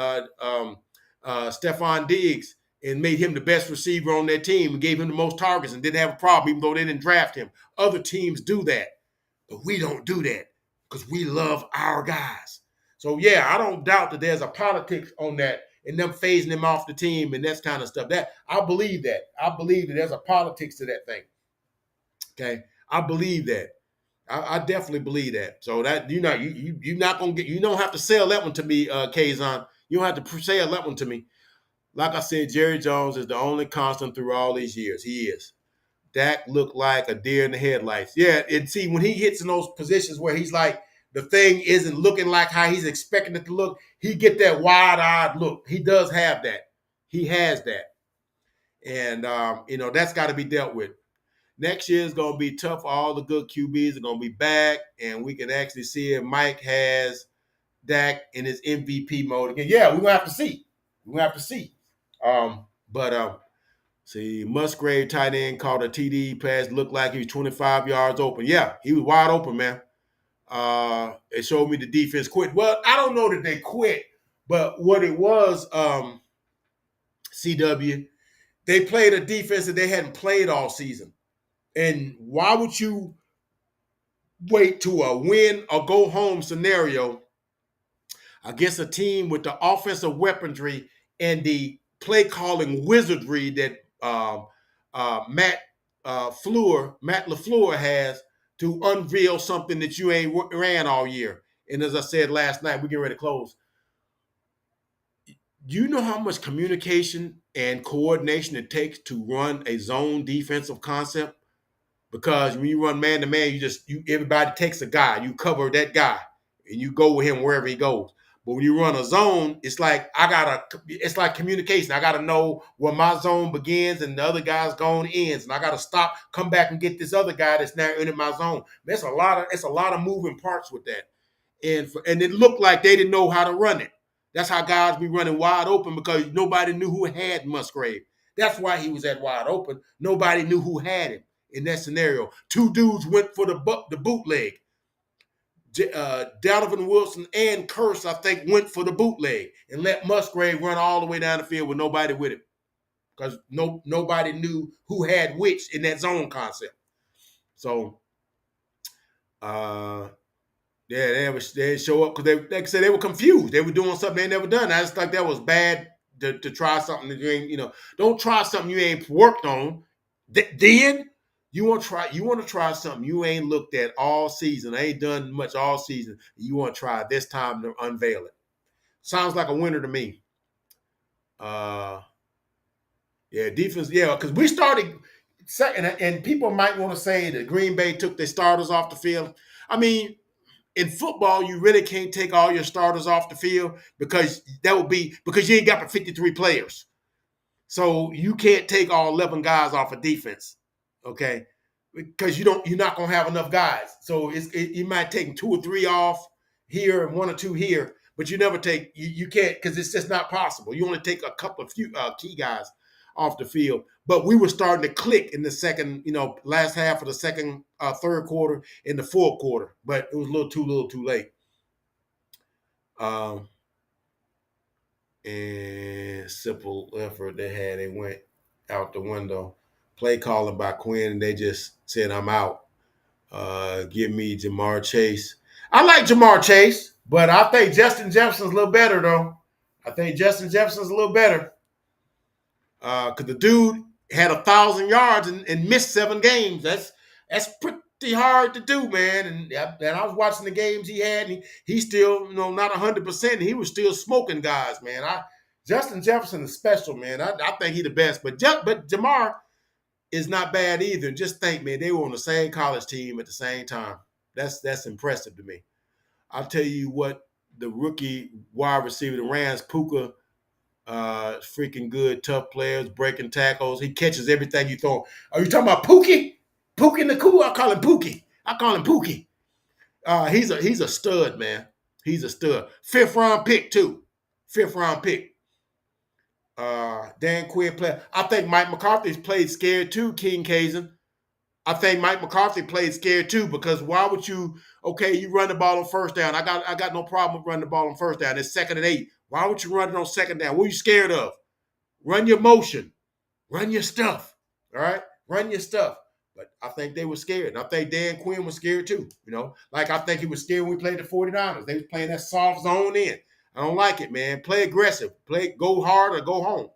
Stephon Diggs and made him the best receiver on their team and gave him the most targets and didn't have a problem, even though they didn't draft him. Other teams do that, but we don't do that because we love our guys. So, yeah, I don't doubt that there's a politics on that and them phasing him off the team and that kind of stuff. That I believe that. I believe that there's a politics to that thing. Okay, I believe that. I definitely believe that. So that you're not gonna get. You don't have to sell that one to me, Kazon. You don't have to sell that one to me. Like I said, Jerry Jones is the only constant through all these years. He is. Dak looked like a deer in the headlights. Yeah, and see when he hits in those positions where he's like the thing isn't looking like how he's expecting it to look, he get that wide-eyed look. He does have that. He has that, and that's got to be dealt with. Next year is going to be tough. All the good QBs are going to be back, and we can actually see if Mike has Dak in his MVP mode again. Yeah, we're going to have to see. We're going to have to see. See, Musgrave tight end caught a TD pass, looked like he was 25 yards open. Yeah, he was wide open, man. It showed me the defense quit. Well, I don't know that they quit, but what it was, CW, they played a defense that they hadn't played all season. And why would you wait to a win or go home scenario against a team with the offensive weaponry and the play calling wizardry that Matt LaFleur has to unveil something that you ain't ran all year? And as I said last night, we get ready to close. Do you know how much communication and coordination it takes to run a zone defensive concept? Because when you run man to man, everybody takes a guy, you cover that guy, and you go with him wherever he goes. But when you run a zone, it's like communication. I gotta know where my zone begins and the other guy's zone ends, and I gotta stop, come back and get this other guy that's now in my zone. It's a lot of moving parts with that, and it looked like they didn't know how to run it. That's how guys be running wide open because nobody knew who had Musgrave. That's why he was at wide open. Nobody knew who had him. In that scenario, two dudes went for the bootleg. Donovan Wilson and Curse, I think, went for the bootleg and let Musgrave run all the way down the field with nobody with him because nobody knew who had which in that zone concept. So, they didn't show up because they, like I said, they were confused. They were doing something they never done. I just thought that was bad to try something that you ain't, don't try something you ain't worked on. Then you want to try something you ain't looked at all season. I ain't done much all season. You want to try this time to unveil it. Sounds like a winner to me. Defense. Yeah, because we started second, and people might want to say that Green Bay took their starters off the field. I mean, in football, you really can't take all your starters off the field because that would be because you ain't got but 53 players. So you can't take all 11 guys off of defense, okay? Because you're not gonna have enough guys. So you might take 2 or 3 off here and 1 or 2 here, but you never take you can't because it's just not possible. You only take a couple of few key guys off the field. But we were starting to click in the second, last half of the second, third quarter, in the fourth quarter, but it was a little too late. Um, and simple effort they went out the window. Play calling by Quinn, and they just said, I'm out. Give me Jamar Chase. I like Jamar Chase, but I think Justin Jefferson's a little better, though. I think Justin Jefferson's a little better. Because the dude had 1,000 yards and missed 7 games. That's pretty hard to do, man. And I was watching the games he had, and he's still, not 100%. He was still smoking guys, man. Justin Jefferson is special, man. I think he's the best. But Jamar is not bad either. Just think, man, they were on the same college team at the same time. That's impressive to me. I'll tell you what, the rookie wide receiver, the Rams, Puka, freaking good, tough players, breaking tackles. He catches everything you throw. Are you talking about Pookie? Pookie Nakua? I call him Pookie. He's a stud, man. He's a stud. 5th round pick, too. 5th round pick. Dan Quinn player. I think Mike McCarthy's played scared too, King Kazan. I think Mike McCarthy played scared too because why would you run the ball on first down. I got no problem with running the ball on first down. It's 2nd and 8. Why would you run it on 2nd down? What are you scared of? Run your motion. Run your stuff. All right? Run your stuff. But I think they were scared. And I think Dan Quinn was scared too. Like I think he was scared when we played the 49ers. They was playing that soft zone in. I don't like it, man. Play aggressive. Go hard or go home.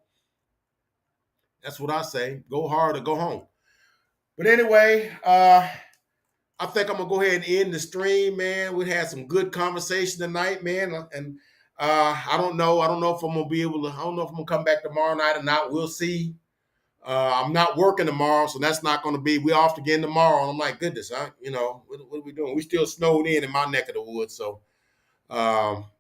That's what I say. Go hard or go home. But anyway, I think I'm gonna go ahead and end the stream, man. We had some good conversation tonight, man. And I don't know. I don't know if I'm gonna be able to. I don't know if I'm gonna come back tomorrow night or not. We'll see. I'm not working tomorrow, so that's not gonna be. We're off again tomorrow. And I'm like, goodness, what are we doing? We still snowed in my neck of the woods, so.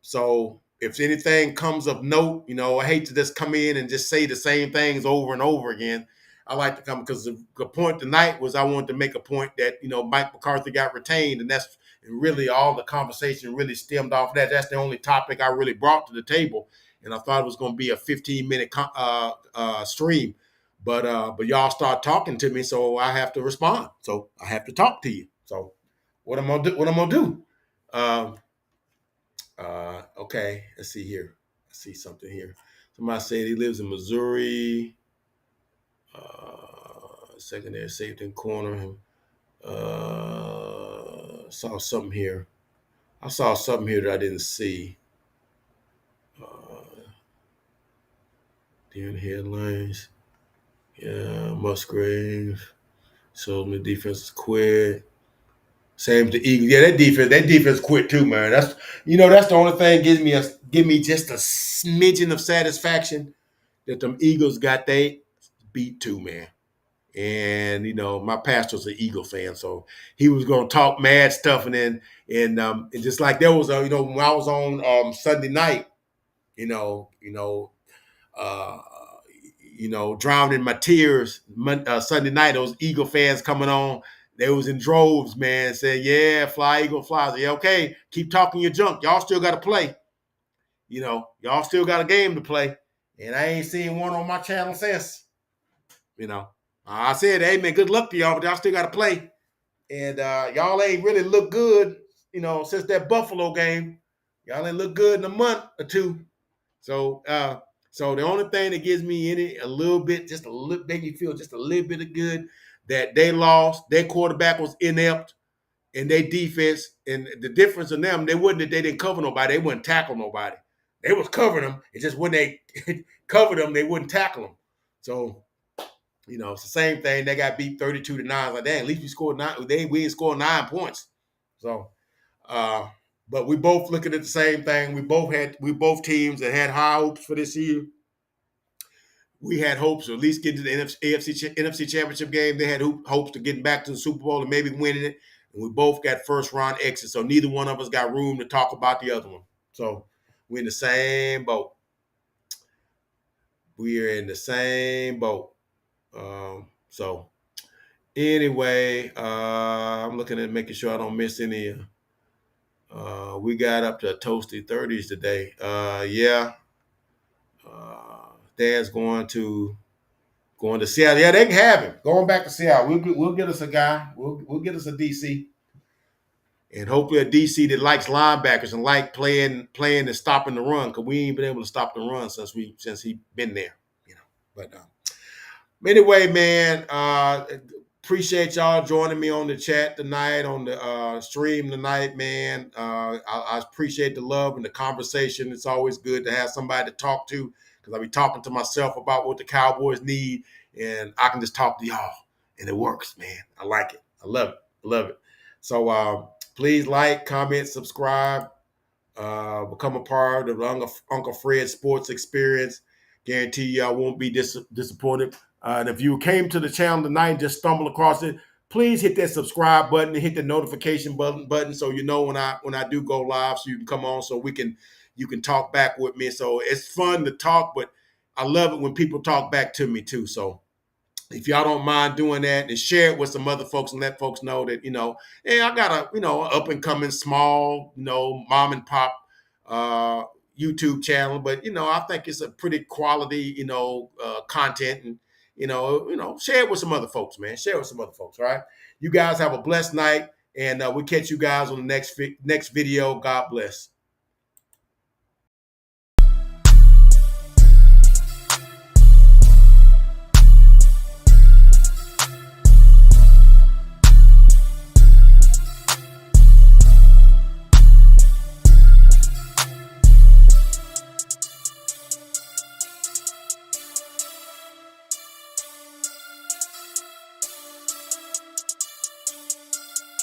So if anything comes of note, I hate to just come in and just say the same things over and over again. I like to come because the point tonight was I wanted to make a point that, Mike McCarthy got retained, and that's really all the conversation really stemmed off that. That's the only topic I really brought to the table, and I thought it was going to be a 15-minute stream, but y'all start talking to me, so I have to respond. So I have to talk to you. So what I'm gonna do? What I'm gonna do? Okay, let's see here. I see something here. Somebody said he lives in Missouri. Secondary safety and corner. Saw something here. I saw something here that I didn't see. The headlines. Yeah, Musgrave. So the defense is quit. Same with the Eagles. Yeah, that defense quit too, man. That's the only thing give me just a smidgen of satisfaction that them Eagles got they beat too, man. And my pastor's an Eagle fan, so he was gonna talk mad stuff, and then and just like there was when I was on Sunday night, uh, drowned in my tears. Sunday night, those Eagle fans coming on. They was in droves, man, saying, yeah, fly, Eagle, fly. I said, yeah, okay, keep talking your junk. Y'all still got to play. Y'all still got a game to play. And I ain't seen one on my channel since. I said, hey, man, good luck to y'all, but y'all still got to play. And y'all ain't really look good, since that Buffalo game. Y'all ain't look good in a month or two. So the only thing that gives me make me feel just a little bit of good that they lost. Their quarterback was inept, and their defense, and the difference in them, they didn't cover nobody. They wouldn't tackle nobody. They was covering them. It's just when they covered them, they wouldn't tackle them. So, it's the same thing. They got beat 32-9. Like, dang, at least we scored 9. We didn't score 9 points. So, but we both looking at the same thing. We both teams that had high hopes for this year. We had hopes of at least getting to the NFC Championship game. They had hopes to getting back to the Super Bowl and maybe winning it. And we both got first round exits, so neither one of us got room to talk about the other one. So we're in the same boat. We are in the same boat. So anyway, I'm looking at making sure I don't miss any. We got up to toasty 30s today. Yeah. Dad's going to Seattle. Yeah, they can have him. Going back to Seattle. We'll get us a guy. We'll get us a DC. And hopefully a DC that likes linebackers and like playing and stopping the run, because we ain't been able to stop the run since he been there, you know. But anyway, man, appreciate y'all joining me on the chat tonight, on the stream tonight, man. I appreciate the love and the conversation. It's always good to have somebody to talk to, because I be talking to myself about what the Cowboys need, and I can just talk to y'all, and it works, man. I like it. I love it. I love it. So please like, comment, subscribe. Become a part of the Uncle Fred Sports Experience. Guarantee you I won't be disappointed. And if you came to the channel tonight and just stumbled across it, please hit that subscribe button and hit the notification button so you know when I do go live, so you can come on, so you can talk back with me. So it's fun to talk, but I love it when people talk back to me too. So if y'all don't mind doing that, and share it with some other folks and let folks know that, hey, I got a, up and coming small, mom and pop uh, YouTube channel, but, I think it's a pretty quality, content, and, share it with some other folks, man. Share it with some other folks, all right? You guys have a blessed night, and we'll catch you guys on the next video. God bless.